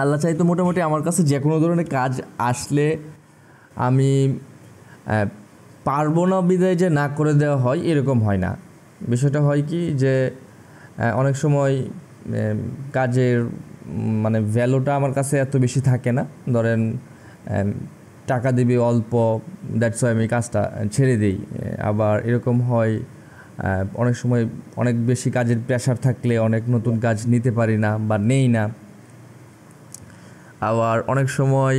আল্লাহ চাইতো মোটামুটি আমার কাছে যে কোনো ধরনের কাজ আসলে আমি পারবো না বিদায় যে না করে দেওয়া হয় এরকম হয় না। বিষয়টা হয় কি যে অনেক সময় কাজের মানে ভ্যালুটা আমার কাছে এত বেশি থাকে না। ধরেন টাকা দিবে অল্প, দ্যাটস ওয়াই আমি কাজটা ছেড়ে দিই। আবার এরকম হয় অনেক সময় অনেক বেশি কাজের প্রেশার থাকলে অনেক নতুন কাজ নিতে পারি না বা নেই না। আবার অনেক সময়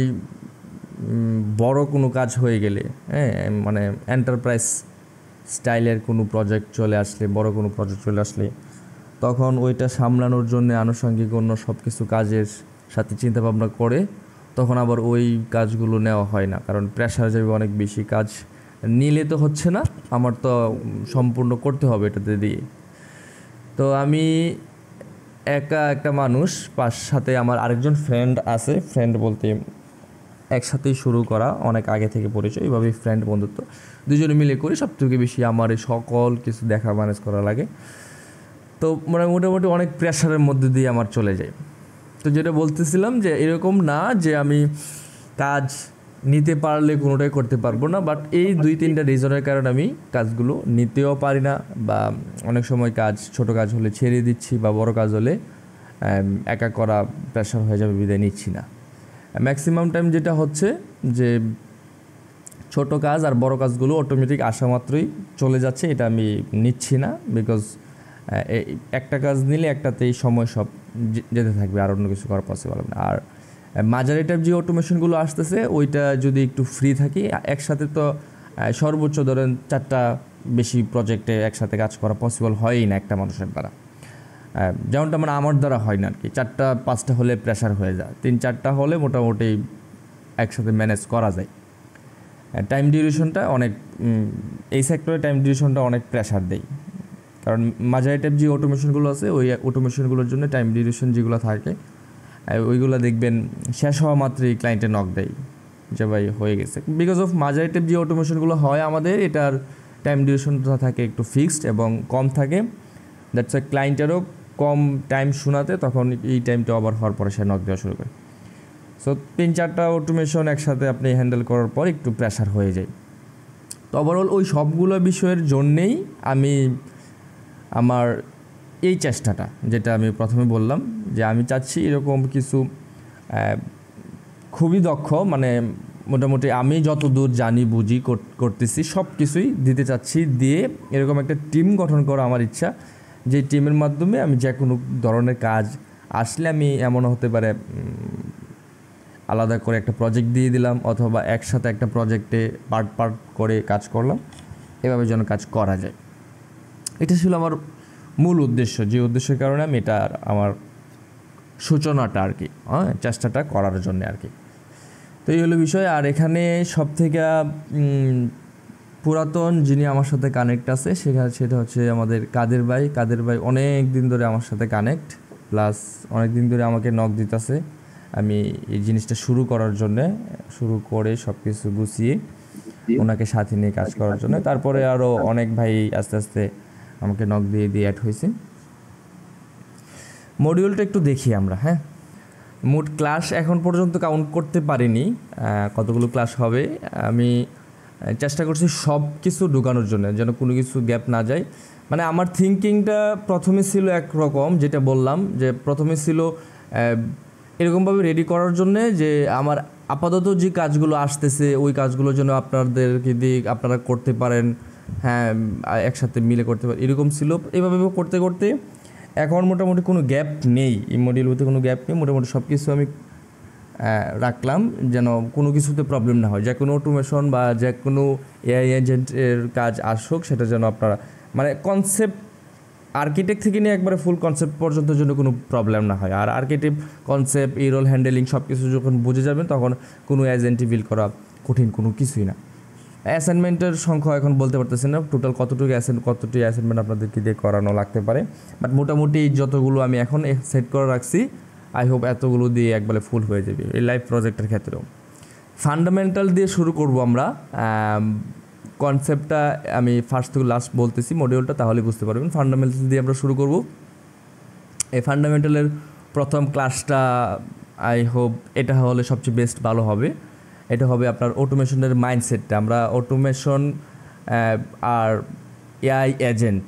বড় কোনো কাজ হয়ে গেলে, হ্যাঁ, মানে এন্টারপ্রাইজ স্টাইলের কোনো প্রজেক্ট চলে আসলে, বড় কোনো প্রজেক্ট চলে আসলে তখন ওইটা সামলানোর জন্য আনুষঙ্গিক অন্য সব কিছু কাজের সাথে চিন্তাভাবনা করে তখন আবার ওই কাজগুলো নেওয়া হয় না, কারণ প্রেশার যাবে অনেক বেশি। কাজ নিলে তো হচ্ছে না, আমার তো সম্পূর্ণ করতে হবে এটাতে দিয়ে। তো আমি একা একটা মানুষ, সাথে আমার আরেকজন ফ্রেন্ড আছে। ফ্রেন্ড বলতে একসাথেই শুরু করা, অনেক আগে থেকে পরিচয়, এইভাবেই ফ্রেন্ড বন্ধুত্ব, দুজনে মিলে করি। সবথেকে বেশি আমার এই সকল কিছু দেখা ম্যানেজ করা লাগে। তো মানে মোটামুটি অনেক প্রেশারের মধ্যে দিয়ে আমার চলে যায়। তো যেটা বলতেছিলাম যে এরকম না যে আমি কাজ নিতে পারলে কোনোটাই করতে পারবো না, বাট এই 2-3টা রিজনের কারণে আমি কাজগুলো নিতেও পারি না, বা অনেক সময় কাজ ছোট কাজ হলে ছেড়ে দিচ্ছি, বা বড় কাজ হলে একা করা প্রেশার হয়ে যাবে বিদায় নিচ্ছি না। ম্যাক্সিমাম টাইম যেটা হচ্ছে যে ছোট কাজ আর বড় কাজগুলো অটোমেটিক আসা মাত্রই চলে যাচ্ছে, এটা আমি নিচ্ছি না। বিকজ একটা কাজ নিলে একটাতেই সময় সব যেতে থাকবে, আর অন্য কিছু করা পসিবল হবে না। আর মাঝারি টাইপ যে অটোমেশনগুলো আসতেছে ওইটা যদি একটু ফ্রি থাকি, একসাথে তো সর্বোচ্চ ধরেন 4টা বেশি প্রজেক্টে একসাথে কাজ করা পসিবল হয়ই না একটা মানুষের দ্বারা। যেমনটা মানে আমার দ্বারা হয় না আর কি। 4টা-5টা হলে প্রেশার হয়ে যায়, 3-4টা হলে মোটামুটি একসাথে ম্যানেজ করা যায়। টাইম ডিউরেশনটা অনেক, এই সেক্টরে টাইম ডিউরেশনটা অনেক প্রেশার দেয়, কারণ মাঝারি টাইপ যে অটোমেশনগুলো আছে ওই অটোমেশনগুলোর জন্য টাইম ডিউরেশন যেগুলো থাকে ওইগুলো দেখবেন শেষ হওয়া মাত্রই ক্লায়েন্টে নক দেয় যে ভাই হয়ে গেছে। বিকজ অফ মাঝারি টাইপ যে অটোমেশনগুলো হয় আমাদের, এটার টাইম ডিউরেশনটা থাকে একটু ফিক্সড এবং কম থাকে। দ্যাটস ওয়াই ক্লায়েন্টেরও কম টাইম শোনাতে তখন এই টাইমটা ওভার হওয়ার পরে সে নক দেওয়া শুরু করে। সো 3-4টা অটোমেশন একসাথে আপনি হ্যান্ডেল করার পর একটু প্রেশার হয়ে যায়। তো ওভারঅল ওই সবগুলো বিষয়ের জন্যেই আমি আমার এই চেষ্টাটা, যেটা আমি প্রথমে বললাম যে আমি চাচ্ছি এরকম কিছু খুবই দক্ষ, মানে মোটামুটি আমি যত দূর জানি বুঝি করতেছি সব কিছুই দিতে চাচ্ছি, দিয়ে এরকম একটা টিম গঠন করা আমার ইচ্ছা, যে টিমের মাধ্যমে আমি যে কোনো ধরনের কাজ আসলে আমি এমন হতে পারে আলাদা করে একটা প্রজেক্ট দিয়ে দিলাম, অথবা একসাথে একটা প্রজেক্টে পার্ট করে কাজ করলাম, এভাবে যেন কাজ করা যায়। এটা ছিল আমার মূল উদ্দেশ্য, যে উদ্দেশ্যের কারণে আমি এটা আমার সূচনাটা আর কি, চেষ্টাটা করার জন্য আর কি। তো এই হলো বিষয়। আর এখানে সব থেকে পুরাতন যিনি আমার সাথে কানেক্ট আছে সেটা হচ্ছে আমাদের কাদের ভাই অনেক দিন ধরে আমার সাথে কানেক্ট, প্লাস অনেক দিন ধরে আমাকে নক দিতেছে আমি এই জিনিসটা শুরু করার জন্যে, শুরু করে সব কিছু গুছিয়ে ওনাকে সাথে নিয়ে কাজ করার জন্য। তারপরে আরও অনেক ভাই আস্তে আস্তে আমাকে নক দিয়ে অ্যাড হয়েছে। মডিউলটা একটু দেখি আমরা। হ্যাঁ, মোট ক্লাস এখন পর্যন্ত কাউন্ট করতে পারিনি কতগুলো ক্লাস হবে। আমি চেষ্টা করছি সব কিছু ঢুকানোর জন্য, যেন কোনো কিছু গ্যাপ না যায়। মানে আমার থিঙ্কিংটা প্রথমে ছিল একরকম, যেটা বললাম যে প্রথমে ছিল এরকমভাবে রেডি করার জন্যে যে আমার আপাতত যে কাজগুলো আসতেছে ওই কাজগুলো যেন আপনাদেরকে দিয়ে আপনারা করতে পারেন, হ্যাঁ একসাথে মিলে করতে পারেন, এরকম ছিল। এভাবে করতে করতে এখন মোটামুটি কোনো গ্যাপ নেই, এই মডিউলতে কোনো গ্যাপ নেই। মোটামুটি সব কিছু আমি রাখলাম যেন কোনো কিছুতে প্রবলেম না হয়। যে কোনো অটোমেশন বা যে কোনো এআই এজেন্টের কাজ আসুক, সেটা যেন আপনারা মানে কনসেপ্ট আর্কিটেক্ট থেকে নিয়ে একবারে ফুল কনসেপ্ট পর্যন্ত যেন কোনো প্রবলেম না হয়। আর আর্কিটেক্ট কনসেপ্ট, এই রোল হ্যান্ডেলিং সব কিছু যখন বুঝে যাবেন তখন কোনো এজেন্টই বিল করা কঠিন কোনো কিছুই না। অ্যাসাইনমেন্টের সংখ্যা এখন বলতে পারতেছি না টোটাল কতটি অ্যাসাইনমেন্ট আপনাদেরকে দিয়ে করানো লাগতে পারে, বাট মোটামুটি যতগুলো আমি এখন সেট করে রাখছি আই হোপ এতগুলো দিয়ে একবারে ফুল হয়ে যাবে এই লাইভ প্রজেক্টের ক্ষেত্রেও। ফান্ডামেন্টাল দিয়ে শুরু করব আমরা। কনসেপ্টটা আমি ফার্স্ট থেকে লাস্ট বলতেছি মডিউলটা, তাহলে বুঝতে পারবেন। ফান্ডামেন্টাল দিয়ে আমরা শুরু করব। এই ফান্ডামেন্টালের প্রথম ক্লাসটা আই হোপ এটা হলে সবচেয়ে বেস্ট ভালো হবে। এটা হবে আপনার অটোমেশনের মাইন্ডসেটটা। আমরা অটোমেশন আর এআই এজেন্ট,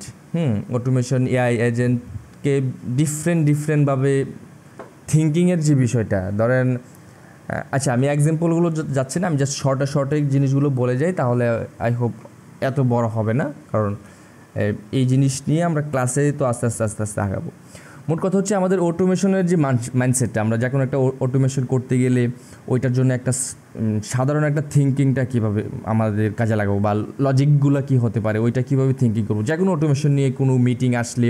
অটোমেশন এআই এজেন্টকে ডিফারেন্টভাবে থিঙ্কিংয়ের যে বিষয়টা ধরেন, আচ্ছা আমি এক্সাম্পলগুলো যাচ্ছি না, আমি জাস্ট শর্টে জিনিসগুলো বলে যাই, তাহলে আই হোপ এত বড় হবে না, কারণ এই জিনিস নিয়ে আমরা ক্লাসে তো আস্তে আস্তে আগাবো। মোট কথা হচ্ছে আমাদের অটোমেশনের যে মাইন্ডসেটটা, আমরা যে কোনো একটা অটোমেশন করতে গেলে ওইটার জন্য একটা সাধারণ একটা থিঙ্কিংটা কীভাবে আমাদের কাজে লাগাবো বা লজিকগুলো কী হতে পারে ওইটা কীভাবে থিঙ্কিং করবো। যে কোনো অটোমেশন নিয়ে কোনো মিটিং আসলে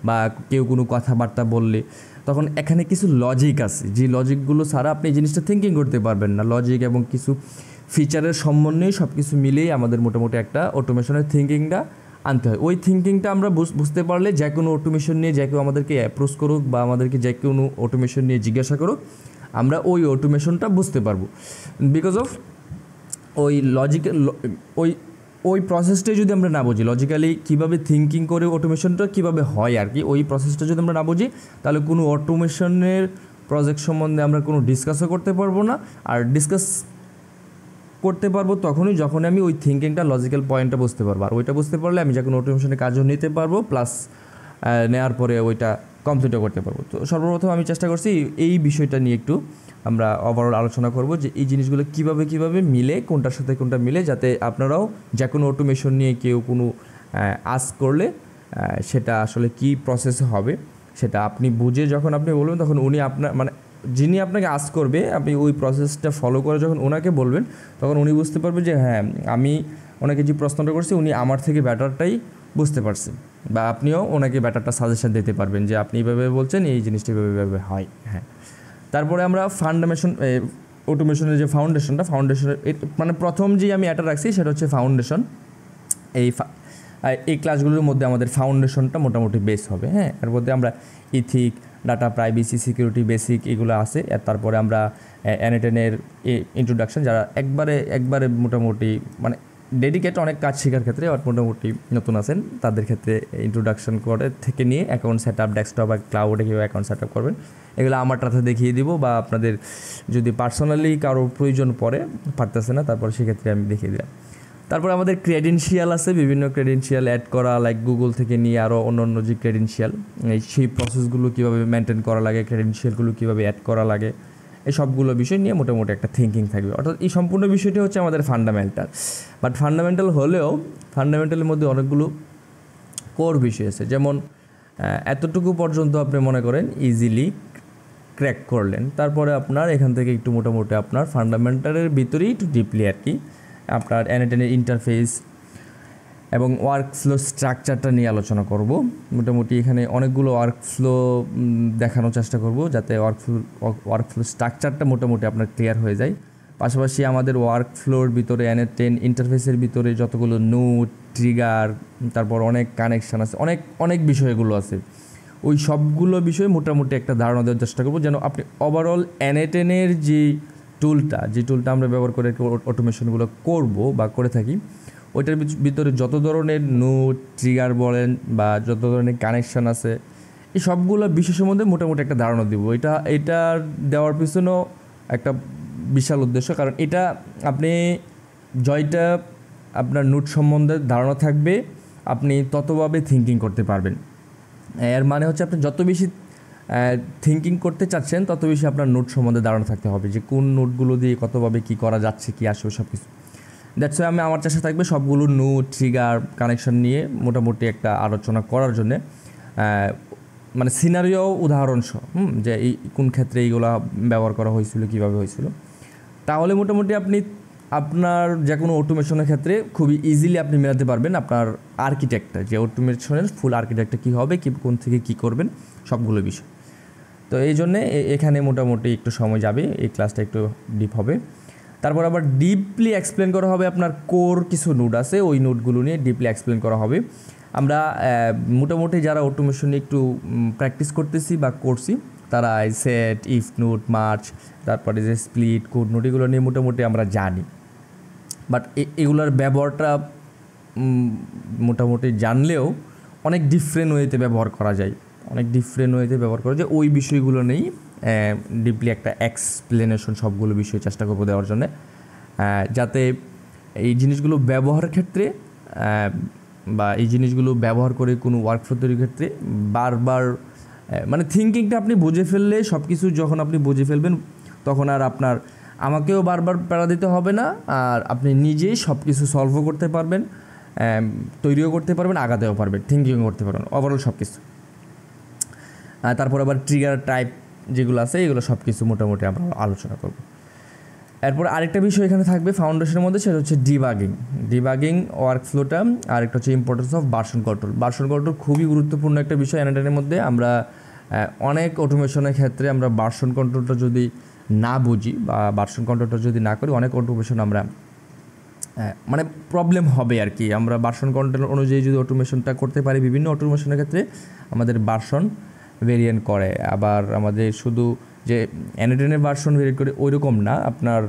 বা কেউ কোনো কথাবার্তা বললে তখন এখানে কিছু লজিক আছে, যে লজিকগুলো ছাড়া আপনি এই জিনিসটা থিঙ্কিং করতে পারবেন না। লজিক এবং কিছু ফিচারের সমন্বয়ে সব কিছু মিলেই আমাদের মোটামুটি একটা অটোমেশনের থিঙ্কিংটা আনতে হয়। ওই থিঙ্কিংটা আমরা বুঝতে পারলে যে কোনো অটোমেশন নিয়ে যে কেউ আমাদেরকে অ্যাপ্রোচ করুক বা আমাদেরকে যে কোনো অটোমেশন নিয়ে জিজ্ঞাসা করুক, আমরা ওই অটোমেশনটা বুঝতে পারবো। বিকজ অফ ওই লজিক্যাল ওই প্রসেসটাই যদি আমরা না বুঝি, লজিক্যালি কীভাবে থিঙ্কিং করে অটোমেশনটা কীভাবে হয় আর কি, ওই প্রসেসটা যদি আমরা না বুঝি, তাহলে কোনো অটোমেশনের প্রজেক্ট সম্বন্ধে আমরা কোনো ডিসকাসও করতে পারবো না। আর ডিসকাস করতে পারবো তখনই যখন আমি ওই থিঙ্কিংটা লজিক্যাল পয়েন্টটা বুঝতে পারবো। আর ওইটা বুঝতে পারলে আমি যে কোনো অটোমেশনের কাজও নিতে পারবো, প্লাস নেওয়ার পরে ওইটা কমপ্লিটও করতে পারবো। তো সর্বপ্রথম আমি চেষ্টা করছি এই বিষয়টা নিয়ে একটু আমরা ওভারঅল আলোচনা করব, যে এই জিনিসগুলো কীভাবে মিলে, কোনটার সাথে কোনটা মিলে, যাতে আপনারাও যে কোনো অটোমেশন নিয়ে কেউ কোনো আস্ক করলে সেটা আসলে কী প্রসেসে হবে সেটা আপনি বুঝে যখন আপনি বলবেন, তখন উনি আপনার মানে যিনি আপনাকে আস্ক করবে, আপনি ওই প্রসেসটা ফলো করে যখন ওনাকে বলবেন, তখন উনি বুঝতে পারবে যে হ্যাঁ আমি ওনাকে যে প্রশ্নটা করছি উনি আমার থেকে ব্যাটারটাই বুঝতে পারছেন, বা আপনিও ওনাকে ব্যাটারটা সাজেশন দিতে পারবেন যে আপনি এইভাবে বলছেন, এই জিনিসটা এইভাবে হয়। হ্যাঁ, তারপরে আমরা অটোমেশনের যে ফাউন্ডেশনের মানে প্রথম যে আমি এটা রাখছি সেটা হচ্ছে ফাউন্ডেশন। এই ক্লাসগুলোর মধ্যে আমাদের ফাউন্ডেশনটা মোটামুটি বেস হবে। হ্যাঁ, এর মধ্যে আমরা ethic, data privacy, security basic এগুলো আছে। আর তারপরে আমরা N8N ইন্ট্রোডাকশন, যারা একবারে মোটামুটি মানে ডেডিকেট অনেক কাজ শেখার ক্ষেত্রে আর মোটামুটি নতুন আছেন, তাদের ক্ষেত্রে ইন্ট্রোডাকশন করে থেকে নিয়ে অ্যাকাউন্ট সেট আপ, ডেস্কটপ বা ক্লাউডে কীভাবে অ্যাকাউন্ট সেট আপ করবেন এগুলো আমারটাতে দেখিয়ে দিব, বা আপনাদের যদি পার্সোনালি কারো প্রয়োজন পড়ে পারতেছে না, তারপর সেক্ষেত্রে আমি দেখিয়ে দিলাম। তারপর আমাদের ক্রেডেনশিয়াল আছে, বিভিন্ন ক্রেডেনশিয়াল অ্যাড করা, লাইক গুগল থেকে নিয়ে আরও অন্য যে ক্রেডেনশিয়াল, সেই প্রসেসগুলো কীভাবে মেনটেন করা লাগে, ক্রেডেনশিয়ালগুলো কীভাবে অ্যাড করা লাগে, এই সবগুলো বিষয় নিয়ে মোটামুটি একটা থিঙ্কিং থাকবে। অর্থাৎ এই সম্পূর্ণ বিষয়টি হচ্ছে আমাদের ফান্ডামেন্টাল। বাট ফান্ডামেন্টাল হলেও ফান্ডামেন্টালের মধ্যে অনেকগুলো কোর বিষয় আছে, যেমন এতটুকু পর্যন্ত আপনি মনে করেন ইজিলি ক্র্যাক করলেন, তারপরে আপনার এখান থেকে একটু মোটামুটি আপনার ফান্ডামেন্টালের ভিতরেই একটু ডিপলি আর কি আপনার N8N ইন্টারফেস এবং ওয়ার্কফ্লো স্ট্রাকচারটা নিয়ে আলোচনা করব। মোটামুটি এখানে অনেকগুলো ওয়ার্কফ্লো দেখানোর চেষ্টা করব, যাতে ওয়ার্কফ্লো স্ট্রাকচারটা মোটামুটি আপনার ক্লিয়ার হয়ে যায়। পাশাপাশি আমাদের ওয়ার্কফ্লোর ভিতরে N8N ইন্টারফেসের ভিতরে যতগুলো নোট, ট্রিগার, তারপর অনেক কানেকশান আছে, অনেক বিষয়গুলো আছে, ওই সবগুলো বিষয়ে মোটামুটি একটা ধারণা দেওয়ার চেষ্টা করব, যেন আপনি ওভারঅল N8N যে টুলটা আমরা ব্যবহার করে অটোমেশনগুলো করব বা করে থাকি, ওইটার ভিতরে যত ধরনের নোট, ট্রিগার বলেন বা যত ধরনের কানেকশান আছে, এই সবগুলো বিষয় সম্বন্ধে মোটামুটি একটা ধারণা দিব। এটা দেওয়ার পিছনেও একটা বিশাল উদ্দেশ্য, কারণ এটা আপনি জয়টা আপনার নোট সম্বন্ধে ধারণা থাকবে, আপনি ততভাবে থিঙ্কিং করতে পারবেন। এর মানে হচ্ছে আপনি যত বেশি থিঙ্কিং করতে চাচ্ছেন তত বেশি আপনার নোট সম্বন্ধে ধারণা থাকতে হবে, যে কোন নোটগুলো দিয়ে কতভাবে কী করা যাচ্ছে, কী আসবে সব কিছু। দ্যাটস ওয়াই আমার চেষ্টা থাকবে সবগুলো নোট, ট্রিগার, কানেকশন নিয়ে মোটামুটি একটা আলোচনা করার জন্যে, মানে সিনারিও উদাহরণসহ, যে এই কোন ক্ষেত্রে এইগুলো ব্যবহার করা হয়েছিল, কীভাবে হয়েছিল। তাহলে মোটামুটি আপনি আপনার যে কোনো অটোমেশনের ক্ষেত্রে খুবই ইজিলি আপনি মেলাতে পারবেন আপনার আর্কিটেক্টটা, যে অটোমেশনের ফুল আর্কিটেক্টটা কী হবে, কোন থেকে কী করবেন, সবগুলো বিষয়। তো এই জন্যে এখানে মোটামুটি একটু সময় যাবে, এই ক্লাসটা একটু ডিপ হবে। তারপর আবার ডিপলি এক্সপ্লেন করা হবে আপনার কোর কিছু নোট আছে, ওই নোটগুলো নিয়ে ডিপলি এক্সপ্লেন করা হবে। আমরা মোটামুটি যারা অটোমেশন নিয়ে একটু প্র্যাকটিস করতেছি বা করছি, তারা সেট, ইফ নোট, মার্চ, তারপরে যে স্প্লিট, কোড নোট, এগুলো নিয়ে মোটামুটি আমরা জানি। বাট এগুলোর ব্যবহারটা মোটামুটি জানলেও অনেক ডিফারেন্ট ওয়েতে ব্যবহার করা যায়, ওই বিষয়গুলো নেই ডিপলি একটা এক্সপ্লেনেশন সবগুলো বিষয়ে চেষ্টা করবো দেওয়ার জন্য, যাতে এই জিনিসগুলো ব্যবহারের ক্ষেত্রে বা এই জিনিসগুলো ব্যবহার করে কোনো ওয়ার্কফ্লো তৈরির ক্ষেত্রে বারবার মানে থিঙ্কিংটা আপনি বুঝে ফেললে সব কিছু যখন আপনি বুঝে ফেলবেন তখন আর আপনার আমাকেও বারবার প্যারা দিতে হবে না, আর আপনি নিজেই সব কিছু সলভও করতে পারবেন, তৈরিও করতে পারবেন, আগাতেও পারবেন, থিঙ্কিংও করতে পারবেন, ওভারঅল সব কিছু। তারপর আবার ট্রিগার টাইপ যেগুলো আছে এগুলো সব কিছু মোটামুটি আমরা আলোচনা করব। এরপর আরেকটা বিষয় এখানে থাকবে ফাউন্ডেশনের মধ্যে, সেটা হচ্ছে ডিবাগিং ওয়ার্কফ্লোটা। আরেকটা হচ্ছে importance of version control. Version control খুবই গুরুত্বপূর্ণ একটা বিষয় এনএটেনের মধ্যে। আমরা অনেক অটোমেশনের ক্ষেত্রে আমরা ভার্সন কন্ট্রোলটা যদি না বুঝি বা ভার্সন কন্ট্রোলটা যদি না করি, অনেক অটোমেশন আমরা মানে প্রবলেম হবে আর কি। আমরা ভার্সন কন্ট্রোল অনুযায়ী যদি অটোমেশনটা করতে পারি, বিভিন্ন অটোমেশনের ক্ষেত্রে আমাদের ভার্সন ভেরিয়েন্ট করে। আবার আমাদের শুধু যে এনএটেনের ভার্সন ভেরিয়েন্ট করে ওইরকম না, আপনার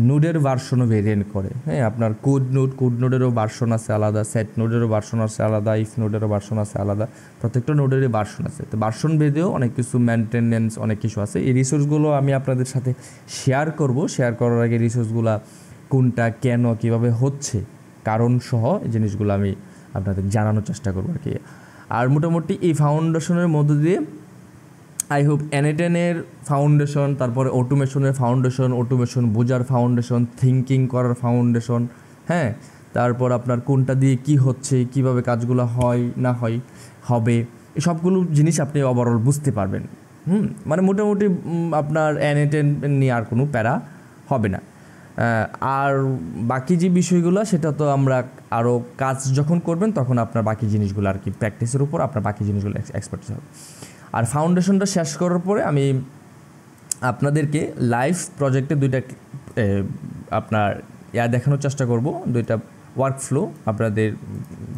নোডের ভার্সনও ভেরিয়েন্ট করে। হ্যাঁ, আপনার কোড নোডেরও ভার্সন আছে আলাদা, সেট নোডেরও ভার্সন আছে আলাদা, ইফ নোডেরও ভার্সন আছে আলাদা, প্রত্যেকটা নোডেরই ভার্সন আছে। তো ভার্সন ভেদেও অনেক কিছু মেনটেনেন্স অনেক কিছু আছে। এই রিসোর্সগুলো আমি আপনাদের সাথে শেয়ার করব। শেয়ার করার আগে রিসোর্সগুলো কোনটা, কেন, কীভাবে হচ্ছে, কারণ সহ এই জিনিসগুলো আমি আপনাদের জানানোর চেষ্টা করবো আর কি। আর মোটামুটি এই ফাউন্ডেশনের মধ্য দিয়ে আই হোপ এনএটেনের ফাউন্ডেশন, তারপরে অটোমেশন বোঝার ফাউন্ডেশন, থিঙ্কিং করার ফাউন্ডেশন, হ্যাঁ, তারপর আপনার কোনটা দিয়ে কি হচ্ছে, কিভাবে কাজগুলো হয় না হয় হবে, এই সবগুলো জিনিস আপনি ওভারঅল বুঝতে পারবেন। মানে মোটামুটি আপনার এনএটেন নিয়ে আর কোনো প্যারা হবে না। আর বাকি যে বিষয়গুলো সেটা তো আমরা আরও কাজ যখন করবেন তখন আপনার বাকি জিনিসগুলো আর কি প্র্যাকটিসের উপর আপনার বাকি জিনিসগুলো এক্সপার্টিস হবে। আর ফাউন্ডেশনটা শেষ করার পরে আমি আপনাদেরকে লাইভ প্রজেক্টে দুইটা আপনার দেখানোর চেষ্টা করব, দুইটা ওয়ার্কফ্লো আপনাদের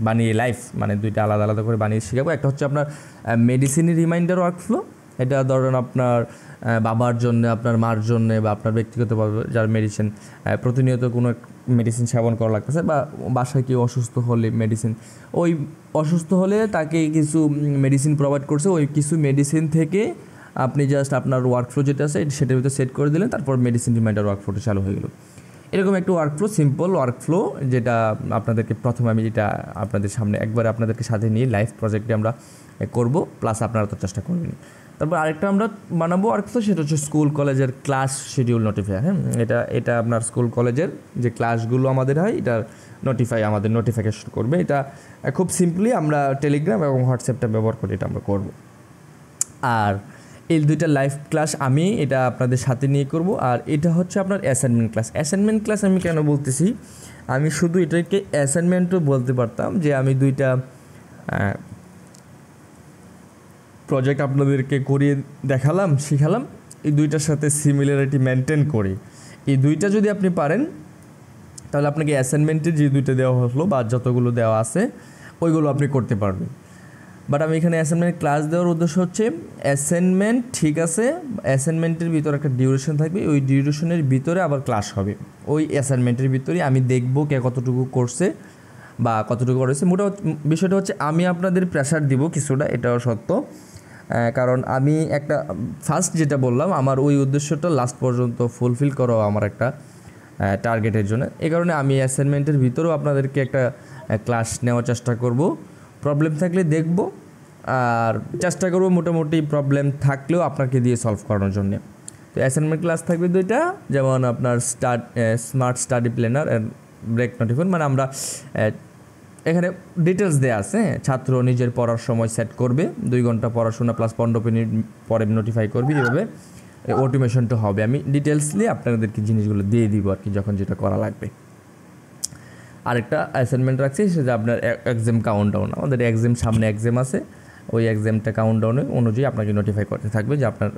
বানিয়ে লাইভ, মানে দুইটা আলাদা আলাদা করে বানিয়ে শেখাবো। একটা হচ্ছে আপনার মেডিসিনের রিমাইন্ডার ওয়ার্কফ্লো। এটা ধরেন আপনার বাবার জন্য, আপনার মার জন্য, বা আপনার ব্যক্তিগতভাবে যার মেডিসিন প্রতিনিয়ত কোনো মেডিসিন সেবন করা লাগতেছে, বা বাসায় কেউ অসুস্থ হলে ওই অসুস্থ হলে তাকে কিছু মেডিসিন প্রোভাইড করছে, ওই কিছু মেডিসিন থেকে আপনি জাস্ট আপনার ওয়ার্কফ্লো যেটা আছে সেটার ভিতরে সেট করে দিলেন, তারপর মেডিসিন রিমাইন্ডার ওয়ার্কফ্লোটা চালু হয়ে গেল। এরকম একটা ওয়ার্কফ্লো, সিম্পল ওয়ার্কফ্লো, যেটা আপনাদেরকে প্রথমে আমি যেটা আপনাদের সামনে একবার আপনাদেরকে সাথে নিয়ে লাইভ প্রজেক্টে আমরা করব, প্লাস আপনারা তো চেষ্টা করবেন। তারপর আরেকটা আমরা বানাবো ওয়ার্কফ্লো, সেটা হচ্ছে স্কুল কলেজের ক্লাস শিডিউল নোটিফায়ার। হ্যাঁ, এটা আপনার স্কুল কলেজের যে ক্লাসগুলো আমাদের হয় এটার আমাদের নোটিফিকেশন করবে। এটা খুব সিম্পলি আমরা টেলিগ্রাম এবং হোয়াটসঅ্যাপটা ব্যবহার করে এটা আমরা করব। আর এই দুইটা লাইভ ক্লাস আমি এটা আপনাদের সাথে নিয়ে করব। আর এটা হচ্ছে আপনার অ্যাসাইনমেন্ট ক্লাস আমি কেন বলতেছি, আমি শুধু এটাকে অ্যাসাইনমেন্টও বলতে পারতাম, যে আমি দুইটা প্রজেক্ট আপনাদেরকে করিয়ে দেখালাম, শিখালাম, এই দুইটার সাথে সিমিলারিটি মেনটেন করি। এই দুইটা যদি আপনি পারেন তাহলে আপনাকে অ্যাসাইনমেন্টে যে দুইটা দেওয়া হলো বা যতগুলো দেওয়া আছে ওইগুলো আপনি করতে পারবেন। বাট আমি এখানে অ্যাসাইনমেন্ট ক্লাস দেওয়ার উদ্দেশ্য হচ্ছে অ্যাসাইনমেন্ট ঠিক আছে, অ্যাসাইনমেন্টের ভিতরে একটা ডিউরেশন থাকবে, ওই ডিউরেশনের ভিতরে আবার ক্লাস হবে। ওই অ্যাসাইনমেন্টের ভিতরে আমি দেখব কে কতটুকু করছে বা কতটুকু করেছে। বিষয়টা হচ্ছে আমি আপনাদের প্রেশার দিব কিছুটা, এটাও সত্য, কারণ আমি একটা ফার্স্ট যেটা বললাম আমার ওই উদ্দেশ্যটা লাস্ট পর্যন্ত ফুলফিল করা আমার একটা টার্গেটের জন্য। এই কারণে আমি অ্যাসাইনমেন্টের ভিতরেও আপনাদেরকে একটা ক্লাস নেওয়ার চেষ্টা করব। প্রবলেম থাকলে দেখব, আর চেষ্টা করব মোটামুটি প্রবলেম থাকলেও আপনাকে দিয়ে সলভ করানোর জন্য। তো অ্যাসাইনমেন্ট ক্লাস থাকবে দুইটা, যেমন আপনার smart study planner and break notification, মানে আমরা এখানে ডিটেলস দেওয়া আছে। ছাত্র নিজের পড়ার সময় সেট করবে, 2 ঘন্টা পড়াশোনা প্লাস 15 মিনিট পরে নোটিফাই করবে, এভাবে অটোমেশনটা হবে। আমি ডিটেলসলি আপনাদেরকে জিনিসগুলো দিয়ে দিব আর কি, যখন যেটা করা লাগবে। আরেকটা অ্যাসাইনমেন্ট রাখছি, সেটা আপনার এক্সাম কাউন্টডাউন। আমাদের সামনে এক্সাম আছে, ওই এক্সামটা কাউন্টডাউনে অনুযায়ী আপনাকে নোটিফাই করতে থাকবে যে আপনার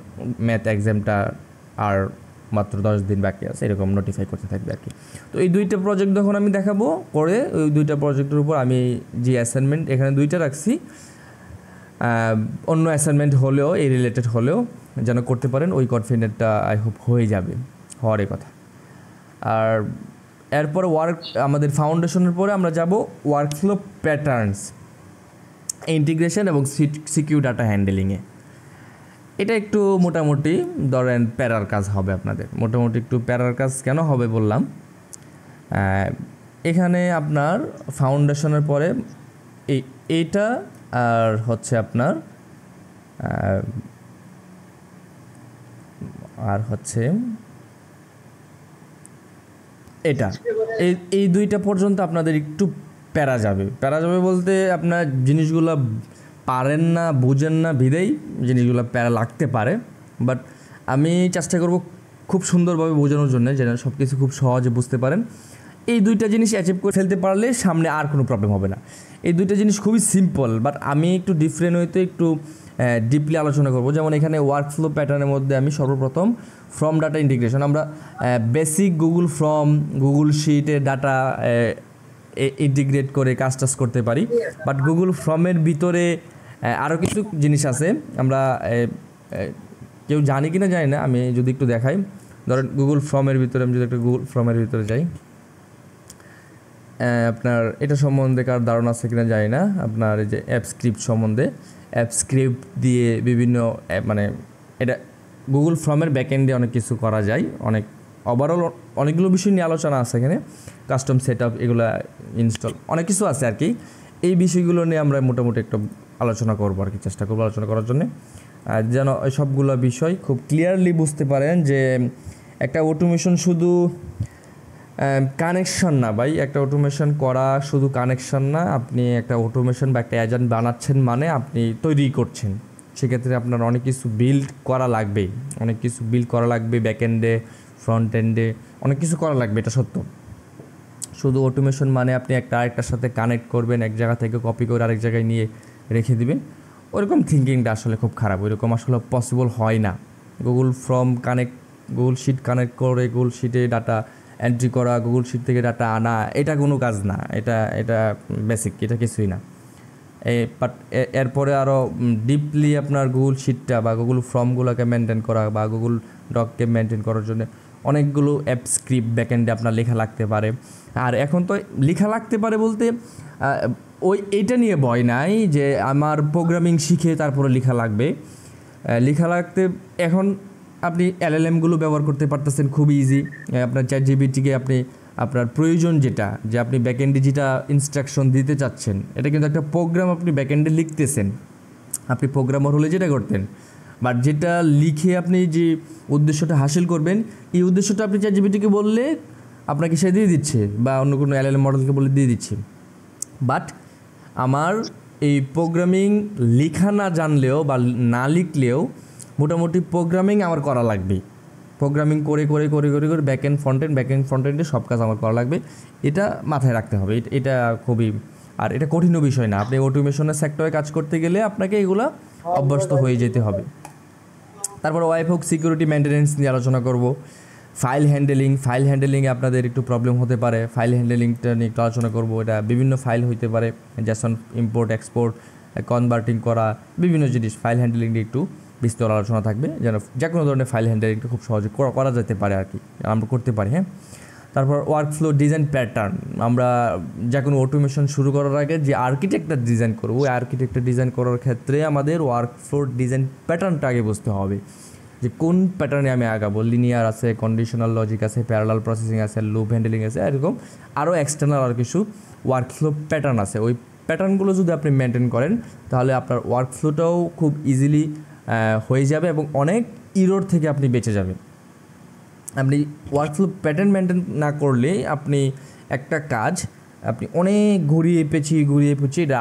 ম্যাথ এক্সামটা আর মাত্র 10 দিন বাকি আছে, এরকম নোটিফাই করতে থাকবে আর কি। তো এই দুইটা প্রজেক্ট যখন আমি দেখাবো করে, ওই দুইটা প্রজেক্টের উপর আমি যে অ্যাসাইনমেন্ট এখানে দুইটা রাখছি, অন্য অ্যাসাইনমেন্ট হলেও এই রিলেটেড হলেও যেন করতে পারেন, ওই কনফিডেন্টটা আই হোপ হয়ে যাবে, হওয়ারই কথা। আর এরপরে আমাদের ফাউন্ডেশনের পরে আমরা যাব ওয়ার্কফ্লো প্যাটার্নস, ইন্টিগ্রেশন এবং সিকিউর ডাটা হ্যান্ডেলিংয়ে। এটা একটু মোটামুটি ধরেন প্যারার কাজ হবে আপনাদের, মোটামুটি একটু প্যারার কাজ কেন হবে বললাম, এখানে আপনার ফাউন্ডেশনের পরে এইটা আর হচ্ছে আপনার আর হচ্ছে এটা, এই দুইটা পর্যন্ত আপনাদের একটু প্যারা যাবে বলতে আপনার জিনিসগুলো পারেন না, বুঝেন না, বিধেই জিনিসগুলো প্যারা লাগতে পারে। বাট আমি চেষ্টা করব খুব সুন্দরভাবে বোঝানোর জন্য, যেন সব কিছু খুব সহজে বুঝতে পারেন। এই দুইটা জিনিস অ্যাচিভ করে ফেলতে পারলে সামনে আর কোনো প্রবলেম হবে না। এই দুইটা জিনিস খুবই সিম্পল, বাট আমি একটু ডিফারেন্ট হইতে একটু ডিপলি আলোচনা করব। যেমন এখানে ওয়ার্কফ্লো প্যাটার্নের মধ্যে আমি সর্বপ্রথম ফ্রম ডাটা ইন্টিগ্রেশন, আমরা বেসিক গুগল শিটে ডাটা ইন্টিগ্রেট করে কাজ করতে পারি। বাট গুগল ফর্মের ভিতরে আরও কিছু জিনিস আছে, আমরা কেউ জানি কি না জানি না, আমি যদি একটু দেখাই। ধরেন গুগল ফর্মের ভিতরে আমি যদি একটা গুগল ফর্মের ভিতরে যাই, আপনার এটা সম্বন্ধে কার ধারণা আছে কিনা জানি না, আপনার এই যে অ্যাপ স্ক্রিপ্ট সম্বন্ধে, অ্যাপ স্ক্রিপ্ট দিয়ে বিভিন্ন মানে এটা গুগল ফর্মের ব্যাকএন্ডে অনেক কিছু করা যায়, অনেক ওভারঅল অনেকগুলো বিষয় নিয়ে আলোচনা আছে এখানে, কাস্টম সেট আপ, এগুলো ইনস্টল, অনেক কিছু আছে আর কি। এই বিষয়গুলো নিয়ে আমরা মোটামুটি একটু আলোচনা করবো আর কি, চেষ্টা করবো আলোচনা করার জন্যে, যেন সবগুলো বিষয় খুব ক্লিয়ারলি বুঝতে পারেন যে একটা অটোমেশন শুধু কানেকশন না ভাই, একটা অটোমেশন করা শুধু কানেকশন না, আপনি একটা অটোমেশন বা একটা এজেন্ট বানাচ্ছেন মানে আপনি তৈরি করছেন, সেক্ষেত্রে আপনার অনেক কিছু বিল্ড করা লাগবে, ব্যাকএন্ডে, ফ্রন্ট এন্ডে অনেক কিছু করা লাগবে, এটা সত্য। শুধু অটোমেশন মানে আপনি একটা আরেকটার সাথে কানেক্ট করবেন, এক জায়গা থেকে কপি করে আরেক জায়গায় নিয়ে রেখে দিবেন, ওরকম থিঙ্কিংটা আসলে খুব খারাপ, ওইরকম আসলে পসিবল হয় না। গুগল শিট কানেক্ট করে গুগল শিটে ডাটা এন্ট্রি করা, গুগল শিট থেকে ডাটা আনা, এটা কোনো কাজ না, এটা বেসিক, এটা কিছুই না। বাট এরপরে আরও ডিপলি আপনার গুগল শিটটা বা গুগল ফর্মগুলোকে মেনটেন করা বা গুগল ডককে মেনটেন করার জন্য অনেকগুলো অ্যাপ স্ক্রিপ্ট ব্যাকএন্ডে আপনার লেখা লাগতে পারে। আর এখন তো লেখা লাগতে পারে বলতে এইটা নিয়ে ভয় নাই যে আমার প্রোগ্রামিং শিখে তারপরে লেখা লাগতে এখন আপনি এলএলএমগুলো ব্যবহার করতে পারতেছেন খুব ইজি। আপনার চ্যাটজিপিটিকে আপনার প্রয়োজন যেটা, যে আপনি ব্যাকএন্ডে যেটা ইনস্ট্রাকশন দিতে চাচ্ছেন, এটা কিন্তু একটা প্রোগ্রাম আপনি ব্যাকএন্ডে লিখতেছেন, আপনি প্রোগ্রামার হলে যেটা করতেন, বাট যেটা লিখে আপনি যে উদ্দেশ্যটা হাসিল করবেন, এই উদ্দেশ্যটা আপনি চ্যাটজিপিটিকে বললে আপনাকে সে দিয়ে দিচ্ছে, বা অন্য কোনো এলএলএম মডেলকে বলে দিয়ে দিচ্ছে। বাট আমার এই প্রোগ্রামিং লেখা না জানলেও বা না লিখলেও মোটামুটি প্রোগ্রামিং আমার করা লাগবে, প্রোগ্রামিং করে ব্যাকএন্ড ফ্রন্ট এন্ডে সব কাজ আমার করা লাগবে, এটা মাথায় রাখতে হবে। এটা খুবই, আর এটা কঠিন বিষয় না, আপনি অটোমেশনের সেক্টরে কাজ করতে গেলে আপনাকে এগুলা অভ্যস্ত হয়ে যেতে হবে। তারপর ওয়েবহুক সিকিউরিটি মেনটেনেন্স নিয়ে আলোচনা করব। ফাইল হ্যান্ডেলিংয়ে আপনাদের একটু প্রবলেম হতে পারে, ফাইল হ্যান্ডেলিংটা নিয়ে একটু আলোচনা করব। এটা বিভিন্ন ফাইল হইতে পারে, জেসন ইম্পোর্ট এক্সপোর্ট, কনভার্টিং করা, বিভিন্ন জিনিস ফাইল হ্যান্ডেলিং নিয়ে একটু বিস্তর আলোচনা থাকবে, যেন যে কোনো ধরনের ফাইল হ্যান্ডেলিংটা খুব সহজে করা যেতে পারে আর কি, আমরা করতে পারি। হ্যাঁ, তারপর ওয়ার্কফ্লো ডিজাইন প্যাটার্ন, আমরা যে কোনো অটোমেশন শুরু করার আগে যে আর্কিটেক্টটা ডিজাইন করবো, ওই আর্কিটেক্টটা ডিজাইন করার ক্ষেত্রে আমাদের ওয়ার্কফ্লো ডিজাইন প্যাটার্নটা আগে বুঝতে হবে, যে কোন প্যাটার্নে আমি আগাবো। লিনিয়ার আছে, কন্ডিশনাল লজিক আছে, প্যারালাল প্রসেসিং আছে, লুপ হ্যান্ডেলিং আছে, এরকম আরও এক্সটার্নাল আর কিছু ওয়ার্কফ্লো প্যাটার্ন আছে। ওই প্যাটার্নগুলো যদি আপনি মেনটেন করেন তাহলে আপনার ওয়ার্কফ্লোটাও খুব ইজিলি হয়ে যাবে এবং অনেক ইরোর থেকে আপনি বেঁচে যাবেন। আপনি ওয়ার্কফ্লো প্যাটার্ন মেনটেন না করলে আপনি একটা কাজ আপনি অনেক ঘুরিয়ে পেঁচিয়ে এটা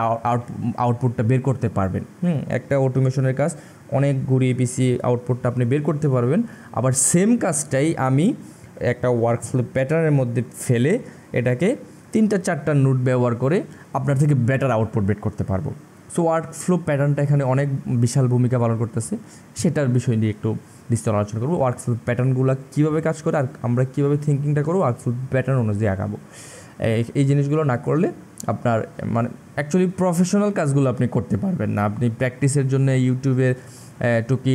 আউটপুটটা বের করতে পারবেন। একটা অটোমেশনের কাজ অনেক ঘুরিয়ে পেঁচিয়ে আউটপুটটা আপনি বের করতে পারবেন। আবার সেম কাজটাই আমি একটা ওয়ার্কফ্লো প্যাটার্নের মধ্যে ফেলে এটাকে 3-4টা নোট ব্যবহার করে আপনার থেকে বেটার আউটপুট বের করতে পারবো। সো ওয়ার্কফ্লো প্যাটার্নটা এখানে অনেক বিশাল ভূমিকা পালন করতেছে, সেটার বিষয় নিয়ে একটু বিস্তার আলোচনা করবো। ওয়ার্কফ্লো প্যাটার্নগুলো কীভাবে কাজ করে আর আমরা কীভাবে থিঙ্কিংটা করবো ওয়ার্কফ্লো প্যাটার্ন অনুযায়ী আগাবো। এই জিনিসগুলো না করলে আপনার মানে অ্যাকচুয়ালি প্রফেশনাল কাজগুলো আপনি করতে পারবেন না। আপনি প্র্যাকটিসের জন্য ইউটিউবে টুকি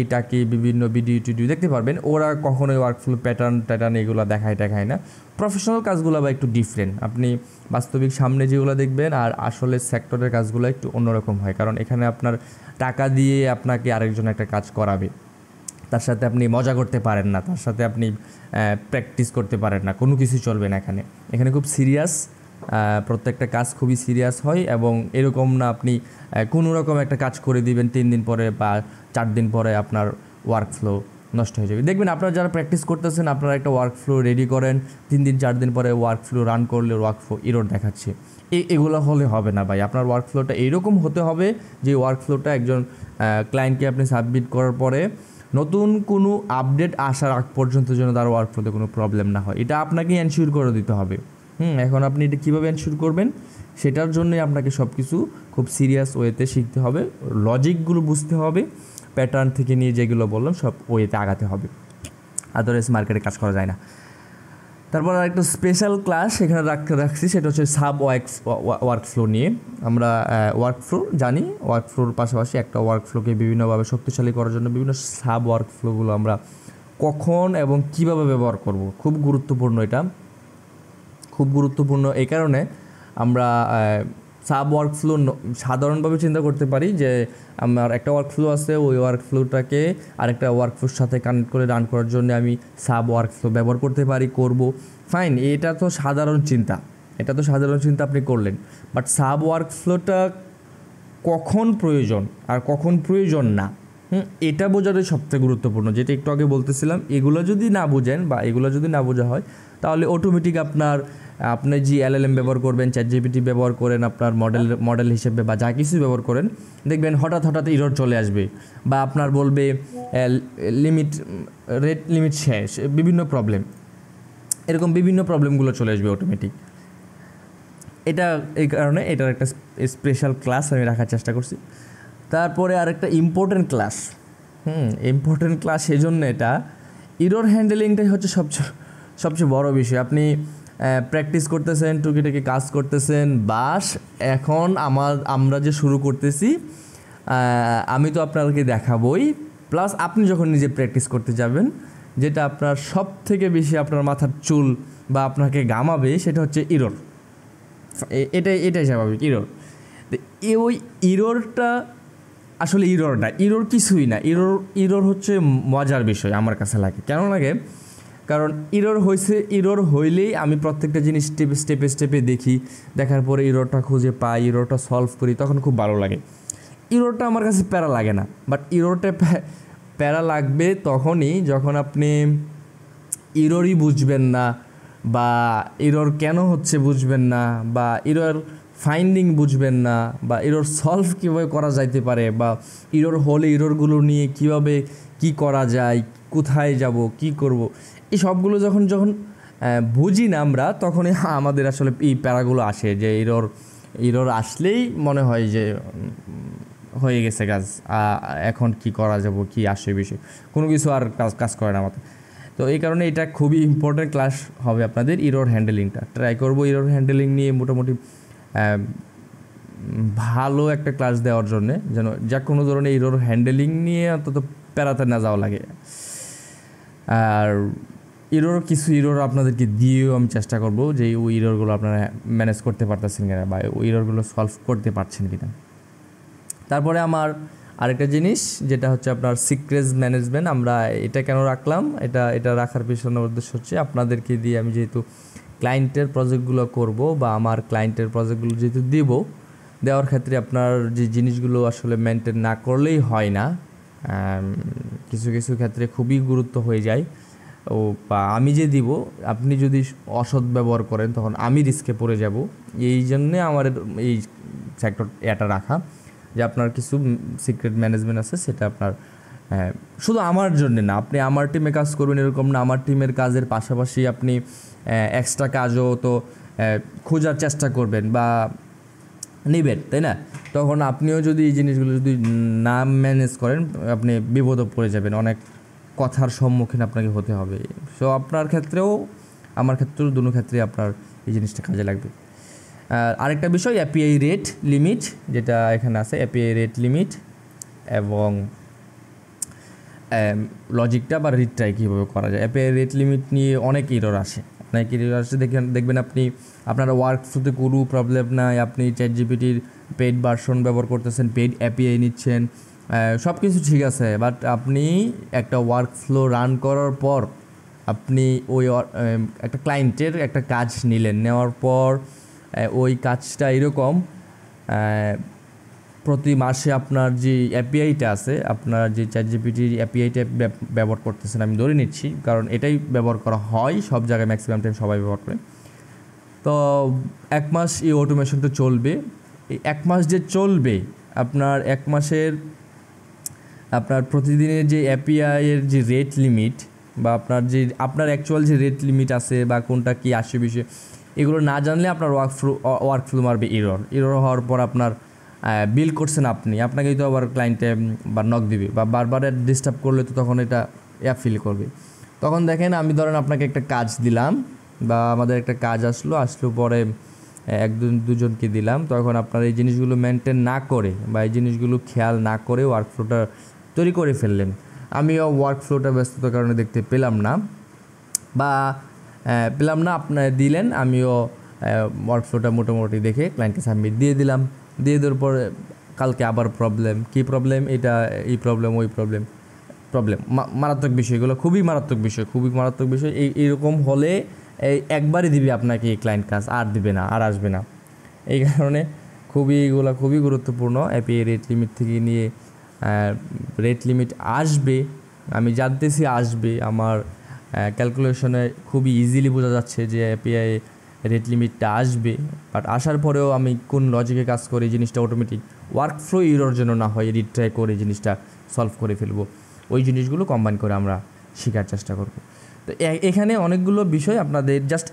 বিভিন্ন ভিডিও দেখতে পারবেন, ওরা কখনোই ওয়ার্কফ্লো প্যাটার্ন এগুলো দেখায় না। প্রফেশনাল কাজগুলো বা একটু ডিফারেন্ট, আপনি বাস্তবিক সামনে যেগুলো দেখবেন আর আসলে সেক্টরের কাজগুলো একটু অন্যরকম হয়, কারণ এখানে আপনার টাকা দিয়ে আপনাকে আরেকজন একটা কাজ করাবে, তার সাথে আপনি মজা করতে পারেন না, তার সাথে আপনি প্র্যাকটিস করতে পারেন না, কোনো কিছু চলবে না এখানে। এখানে খুব সিরিয়াস, প্রত্যেকটা কাজ খুবই সিরিয়াস হয় এবং এরকম না আপনি কোনো রকম একটা কাজ করে দিবেন 3 দিন পরে বা 4 দিন পরে আপনার ওয়ার্ক ফ্লো নষ্ট হয়ে যাবে। দেখবেন আপনারা যারা প্র্যাকটিস করতেছেন আপনারা একটা ওয়ার্ক ফ্লো রেডি করেন, 3 দিন 4 দিন পরে ওয়ার্ক ফ্লো রান করলে ওয়ার্ক ফ্লো এরর দেখাচ্ছে। এগুলো হলে হবে না ভাই, আপনার ওয়ার্ক ফ্লোটা এইরকম হতে হবে যে ওয়ার্ক ফ্লোটা একজন ক্লায়েন্টকে আপনি সাবমিট করার পরে নতুন কোনো আপডেট আসার আগ পর্যন্ত যেন তার ওয়ার্ক ফ্লোতে কোনো প্রবলেম না হয়, এটা আপনাকে এনশিওর করে দিতে হবে। এখন আপনি এটা কীভাবে এনশিওর করবেন সেটার জন্যই আপনাকে সব কিছু খুব সিরিয়াস ওয়েতে শিখতে হবে, লজিকগুলো বুঝতে হবে, প্যাটার্ন থেকে নিয়ে যেগুলো বললাম সব ওয়েতে আগাতে হবে, আদারওয়াইজ মার্কেটে কাজ করা যায় না। তারপর আরেকটা স্পেশাল ক্লাস এখানে রাখছি, সেটা হচ্ছে সাব ওয়ার্ক ফ্লো নিয়ে। আমরা ওয়ার্ক ফ্লো জানি, ওয়ার্ক ফ্লোর পাশাপাশি একটা ওয়ার্ক ফ্লোকে বিভিন্নভাবে শক্তিশালী করার জন্য বিভিন্ন সাব ওয়ার্ক ফ্লোগুলো আমরা কখন এবং কিভাবে ব্যবহার করব, খুব গুরুত্বপূর্ণ। এটা খুব গুরুত্বপূর্ণ এই কারণে আমরা সাব ওয়ার্ক ফ্লো সাধারণভাবে চিন্তা করতে পারি যে আমার একটা ওয়ার্ক ফ্লো আছে, ওই ওয়ার্ক ফ্লোটাকে আরেকটা ওয়ার্ক ফ্লোর সাথে কানেক্ট করে রান করার জন্য আমি সাব ওয়ার্ক ফ্লো ব্যবহার করতে পারি, করব, ফাইন। এটা তো সাধারণ চিন্তা, আপনি করলেন। বাট সাব ওয়ার্ক ফ্লোটা কখন প্রয়োজন আর কখন প্রয়োজন না, এটা বোঝাটাই সবচেয়ে গুরুত্বপূর্ণ। যেটা একটু আগে বলতেছিলাম, এগুলো যদি না বোঝেন বা এগুলো যদি না বোঝা হয় তাহলে অটোমেটিক আপনি যে LLM ব্যবহার করবেন, ChatGPT ব্যবহার করেন, আপনার মডেল হিসেবে বা যা কিছু ব্যবহার করেন, দেখবেন হঠাৎ ইরর চলে আসবে বা আপনার বলবে রেট লিমিট শেষ, বিভিন্ন প্রবলেম, এরকম বিভিন্ন প্রবলেমগুলো চলে আসবে অটোমেটিক। এই কারণে এটার একটা স্পেশাল ক্লাস আমি রাখার চেষ্টা করছি। তারপরে আরেকটা ইম্পর্টেন্ট ক্লাস এই জন্য এটা ইরর হ্যান্ডেলিংটাই হচ্ছে সবচেয়ে বড় বিষয়। আপনি প্র্যাকটিস করতেছেন, টুকিটাকি কাজ করতেছেন, বাস এখন আমরা যে শুরু করতেছি, আমি তো আপনাদেরকে দেখাবই, প্লাস আপনি যখন নিজে প্র্যাকটিস করতে যাবেন, যেটা আপনার সব থেকে বেশি আপনার মাথার চুল বা আপনাকে ঘামাবে সেটা হচ্ছে ইরর। এটাই স্বাভাবিক, ইরর। ওই ইররটা আসলে ইরর কিছুই না, ইরর হচ্ছে মজার বিষয় আমার কাছে লাগে। কেন লাগে? কারণ ইরর হইলেই আমি প্রত্যেকটা জিনিস স্টেপে দেখি, দেখার পরে ইররটা খুঁজে পাই, ইররটা সলভ করি, তখন খুব ভালো লাগে। ইররটা আমার কাছে প্যারা লাগে না, বাট ইররটা প্যারা লাগবে তখনই যখন আপনি ইররই বুঝবেন না, বা ইরর কেন হচ্ছে বুঝবেন না, বা ইরর ফাইন্ডিং বুঝবেন না, বা ইরর সলভ কীভাবে করা যাইতে পারে, বা ইরর হলে ইররগুলো নিয়ে কীভাবে কী করা যায়, কোথায় যাব, কি করব, এই সবগুলো যখন বুঝি না আমরা, তখনই আমাদের আসলে এই প্যারাগুলো আসে যে ইরর আসলেই মনে হয় যে হয়ে গেছে কাজ, এখন কি করা যাব, কি আসে বিষয়, কোনো কিছু আর কাজ করে না আমাদের। তো এই কারণে এটা খুবই ইম্পর্টেন্ট ক্লাস হবে আপনাদের, ইরর হ্যান্ডেলিংটা। ট্রাই করবো ইরর হ্যান্ডেলিং নিয়ে মোটামুটি ভালো একটা ক্লাস দেওয়ার জন্যে, যেন যা কোনো ধরনের ইরর হ্যান্ডেলিং নিয়ে অন্তত প্যারাতে না যাওয়া লাগে। আর কিছু ইরর আপনাদেরকে দিয়েও আমি চেষ্টা করব যে ওই ইররগুলো আপনারা ম্যানেজ করতে পারতেছেন কিনা, বা ওই ইররগুলো সলভ করতে পারছেন কিনা। তারপরে আমার আরেকটা জিনিস যেটা হচ্ছে আপনার সিক্রেট ম্যানেজমেন্ট। আমরা এটা কেন রাখলাম, এটা রাখার পিছনে উদ্দেশ্য হচ্ছে আপনাদেরকে দিয়ে আমি যেহেতু ক্লায়েন্টের প্রজেক্টগুলো করব, বা আমার ক্লায়েন্টের প্রজেক্টগুলো যেহেতু দেওয়ার ক্ষেত্রে আপনার যে জিনিসগুলো আসলে মেনটেন না করলেই হয় না, কিছু ক্ষেত্রে খুবই গুরুত্ব হয়ে যায়, বা আমি যে দিব আপনি যদি অসৎ ব্যবহার করেন তখন আমি রিস্কে পড়ে যাব। এই জন্যে আমার এই সেক্টর এটা রাখা যে আপনার কিছু সিক্রেট ম্যানেজমেন্ট আছে, সেটা আপনার শুধু আমার জন্য না, আপনি আমার টিমে কাজ করবেন এরকম না, আমার টিমের কাজের পাশাপাশি আপনি এক্সট্রা কাজও তো খোঁজার চেষ্টা করবেন বা নেবেন, তাই না? তখন আপনিও যদি এই জিনিসগুলো যদি না ম্যানেজ করেন, আপনি বিপদে পড়ে যাবেন, অনেক কথার সম্মুখীন আপনাকে হতে হবে। সো আপনার ক্ষেত্রেও আমার ক্ষেত্রেও দুটো ক্ষেত্রে আপনার এই জিনিসটা কাজে লাগবে। আরেকটা বিষয় এপিআই রেট লিমিট, যেটা এখানে আছে, এপিআই রেট লিমিট এবং লজিকটা বা রিট্রাই কীভাবে করা যায়। এপিআই রেট লিমিট নিয়ে অনেক ইরর আসে, দেখবেন আপনি আপনার ওয়ার্ক ফ্লোতে কোনো প্রবলেম নাই, আপনি ChatGPTর পেইড ভার্সন ব্যবহার করতেছেন, পেইড এপিআই নিচ্ছেন, সব কিছু ঠিক আছে, বাট আপনি একটা ওয়ার্ক ফ্লো রান করার পর আপনি ওই একটা ক্লায়েন্টের একটা কাজ নিলেন, নেওয়ার পর ওই কাজটা এরকম প্রতি মাসে আপনার যে এপিআইটা আছে, আপনার যে চ্যাটজিপিটির এপিআইটা ব্যবহার করতেছেন, আমি ধরে নিচ্ছি কারণ এটাই ব্যবহার করা হয় সব জায়গায়, ম্যাক্সিমাম টাইম সবাই ব্যবহার করে। তো 1 মাস এই অটোমেশনটা চলবে। এই 1 মাস যে চলবে, আপনার 1 মাসের আপনার প্রতিদিনের যে এপিআইয়ের যে রেট লিমিট বা আপনার অ্যাকচুয়াল যে রেট লিমিট আছে বা কোনটা কী আসে বিষয়ে এগুলো না জানলে আপনার ওয়ার্ক ফ্লো মারবে এরর হওয়ার পর আপনার বিল করছেন আপনাকেই তো আবার ক্লায়েন্টে বা নক দিবে বা বারবার ডিস্টার্ব করলে তো তখন এটা ফিল করবে। তখন দেখেন আমি ধরেন আপনাকে একটা কাজ দিলাম বা আমাদের একটা কাজ আসলো পরে দুজনকে দিলাম, তখন আপনার এই জিনিসগুলো মেনটেন না করে বা এই জিনিসগুলো খেয়াল না করে ওয়ার্কফ্লোটা তৈরি করে ফেললেন। আমিও ওয়ার্কফ্লোটা ব্যস্ততার কারণে দেখতে পেলাম না আপনার দিলেন, আমিও ওয়ার্কফ্লোটা মোটামুটি দেখে ক্লায়েন্টকে সাবমিট দিয়ে দিলাম। দিয়ে দেওয়ার পর কালকে আবার প্রবলেম এটা এই প্রবলেম ওই প্রবলেম মারাত্মক বিষয়, এগুলো খুবই মারাত্মক বিষয়। এইরকম হলে একবারই দিবে আপনাকে এই ক্লায়েন্ট কাজ, আর দিবে না, আর আসবে না। এই কারণে এগুলো খুবই গুরুত্বপূর্ণ। এপিআই রেট লিমিট থেকে নিয়ে রেট লিমিট আসবে, আমি জানতেছি আসবে, আমার ক্যালকুলেশনে খুবই ইজিলি বোঝা যাচ্ছে যে এপিআই রেট লিমিটটা আসবে। বাট আসার পরেও আমি কোন লজিকে কাজ করে এই জিনিসটা অটোমেটিক ওয়ার্কফ্লো এরর যেন না হয়, রিট্রাই করে জিনিসটা সলভ করে ফেলবো, ওই জিনিসগুলো কম্বাইন করে আমরা শেখার চেষ্টা করব। তো এখানে অনেকগুলো বিষয় আপনাদের জাস্ট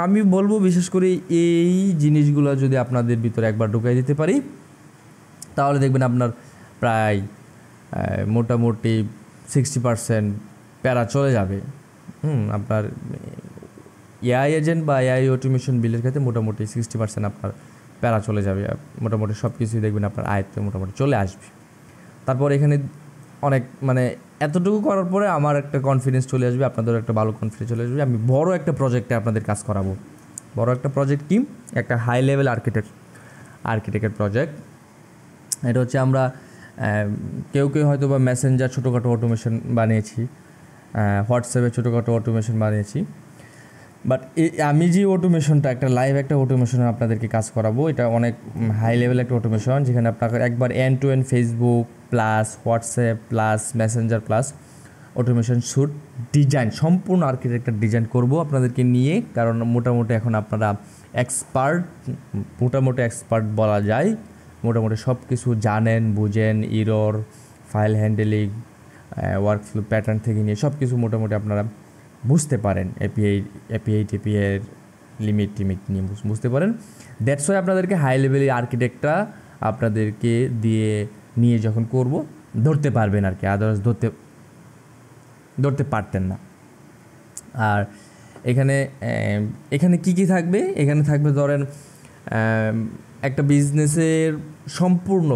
আমি বলবো বিশেষ করে এই জিনিসগুলো যদি আপনাদের ভিতরে একবার ঢুকাই দিতে পারি, তাহলে দেখবেন আপনার প্রায় মোটামুটি 60% প্যারা চলে যাবে। আপনার এআই এজেন্ট বা এআই অটোমেশন বিলের ক্ষেত্রে মোটামুটি 60% আপনার প্যারা চলে যাবে, মোটামুটি সব কিছুই দেখবেন আপনার আয়ত্তে মোটামুটি চলে আসবে। তারপর এখানে অনেক এতটুকু করার পরে আমার একটা কনফিডেন্স চলে আসবে, আপনাদের একটা ভালো কনফিডেন্স চলে আসবে, আমি বড় একটা প্রজেক্টে আপনাদের কাজ করাবো। বড় একটা প্রজেক্ট কি, একটা হাই লেভেল আর্কিটেক্টের প্রজেক্ট। এটা হচ্ছে আমরা কেউ হয়তো বা মেসেঞ্জার ছোটোখাটো অটোমেশন বানিয়েছি, হোয়াটসঅ্যাপে ছোটোখাটো অটোমেশন বানিয়েছি, বাট আমি যে অটোমেশনটা একটা লাইভ একটা অটোমেশন আপনাদেরকে কাজ করাবো, এটা অনেক হাই লেভেল একটা অটোমেশন, যেখানে আপনাকে একবার end to end Facebook plus WhatsApp plus messenger plus automation suite design, সম্পূর্ণ আর্কিটেক্টার ডিজাইন করব আপনাদেরকে নিয়ে। কারণ মোটামুটি এখন আপনারা এক্সপার্ট বলা যায়, মোটামুটি সব কিছু জানেন, বুঝেন, error, file handling, workflow pattern থেকে নিয়ে সব কিছু মোটামুটি আপনারা বুঝতে পারেন, টিপিআইয়ের লিমিট নিয়ে বুঝতে পারেন। দ্যাটস ওয়াই আপনাদেরকে হাই লেভেলের আর্কিটেক্টটা আপনাদেরকে নিয়ে যখন করব ধরতে পারবেন আর কি, আদারওয়াইজ ধরতে পারতেন না। আর এখানে কি থাকবে, এখানে থাকবে ধরেন একটা বিজনেসের সম্পূর্ণ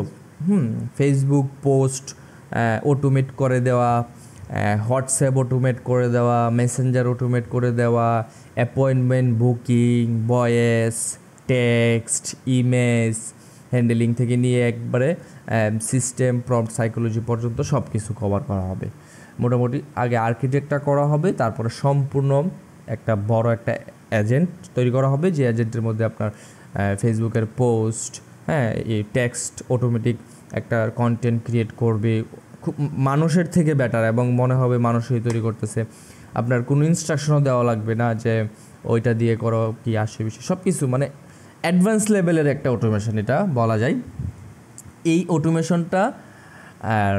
ফেসবুক পোস্ট অটোমেট করে দেওয়া, হোয়াটসঅ্যাপ অটোমেট করে দেওয়া, মেসেঞ্জার অটোমেট করে দেওয়া, appointment booking, voice, text, image handling থেকে নিয়ে একবারে সিস্টেম প্রম্পট সাইকোলজি পর্যন্ত সব কিছু কভার করা হবে। মোটামুটি আগে আর্কিটেক্টটা করা হবে, তারপরে সম্পূর্ণ একটা বড় একটা এজেন্ট তৈরি করা হবে, যে এজেন্টের মধ্যে আপনার ফেসবুকের পোস্ট, এই টেক্সট অটোমেটিক একটা কন্টেন্ট ক্রিয়েট করবে, খুব মানুষের থেকে বেটার, এবং মনে হবে মানুষই তৈরি করতেছে, আপনার কোনো ইনস্ট্রাকশনও দেওয়া লাগবে না যে ওইটা দিয়ে করো কি আসে বিষয়, সব কিছু অ্যাডভান্স লেভেলের একটা অটোমেশন এটা বলা যায়। এই অটোমেশনটা আর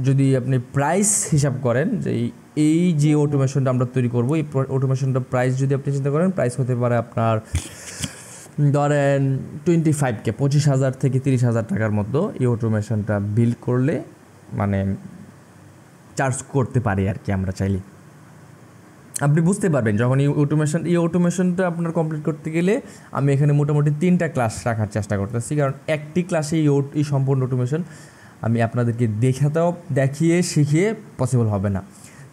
যদি আপনি প্রাইস হিসাব করেন, যে এই যে অটোমেশনটা আমরা তৈরি করব, এই অটোমেশনটা প্রাইস যদি আপনি চিন্তা করেন, প্রাইস হতে পারে আপনার ধরেন 25K, 25,000 থেকে 30,000 টাকার মতো এই অটোমেশনটা বিল্ড করলে চার্জ করতে পারি আর কি আমরা চাইলে। আপনি বুঝতে পারবেন যখন এই অটোমেশনটা আপনার কমপ্লিট করতে গেলে আমি এখানে মোটামুটি 3টা ক্লাস রাখার চেষ্টা করতেছি, কারণ একটি ক্লাসে এই সম্পূর্ণ অটোমেশন আমি আপনাদেরকে দেখিয়ে শিখিয়ে পসিবল হবে না।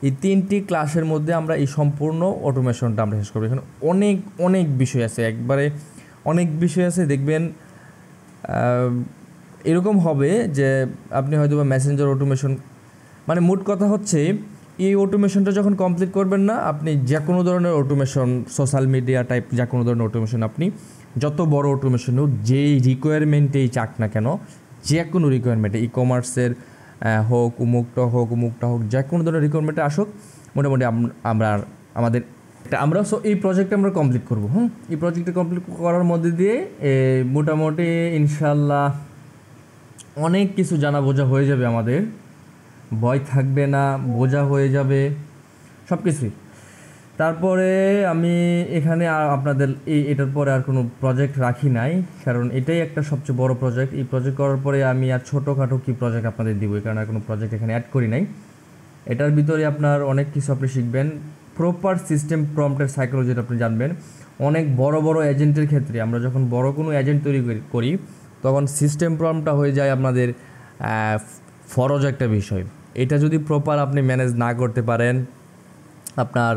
এই 3টি ক্লাসের মধ্যে আমরা এই সম্পূর্ণ অটোমেশনটা আমরা শেষ করবো। এখানে অনেক বিষয় আছে, একবারে অনেক বিষয় আছে, দেখবেন এরকম হবে যে আপনি হয়তো বা মেসেঞ্জার অটোমেশন, মানে মোট কথা হচ্ছে এই অটোমেশনটা যখন কমপ্লিট করবেন না, আপনি যে কোনো ধরনের অটোমেশন, সোশ্যাল মিডিয়া টাইপ যে কোনো ধরনের অটোমেশন, আপনি যত বড় অটোমেশন হোক, যেই রিকোয়ারমেন্টেই চাক না কেন, যে কোনো রিকোয়ারমেন্টে, ই কমার্সের হোক, উমুকটা হোক, যে কোনো ধরনের রিকোয়ারমেন্টে আসুক, মোটামুটি আমরা আমাদের আমরা এই প্রজেক্টটা আমরা কমপ্লিট করবো। এই প্রজেক্টটা কমপ্লিট করার মধ্যে দিয়ে মোটামুটি ইনশাল্লাহ অনেক কিছু জানা বোঝা হয়ে যাবে, আমাদের ভয় থাকবে না, বোঝা হয়ে যাবে সব কিছুই। তারপরে আমি এখানে আর আপনাদের এটার পরে আর কোনো প্রজেক্ট রাখি নাই, কারণ এটাই একটা সবচেয়ে বড় প্রজেক্ট। এই প্রজেক্ট করার পরে আমি আর ছোটোখাটো কী প্রজেক্ট আপনাদের দিব, কারণ আর কোনো প্রজেক্ট এখানে অ্যাড করি নাই। এটার ভিতরে আপনার অনেক কিছু আপনি শিখবেন, প্রপার সিস্টেম প্রম্পটের সাইকোলজিটা আপনি জানবেন। অনেক বড় বড় এজেন্টের ক্ষেত্রে আমরা যখন বড় কোনো এজেন্ট তৈরি করি, তখন সিস্টেম প্রম্পটটা হয়ে যায় আপনাদের ফরজ একটা বিষয়। এটা যদি প্রপার আপনি ম্যানেজ না করতে পারেন, আপনার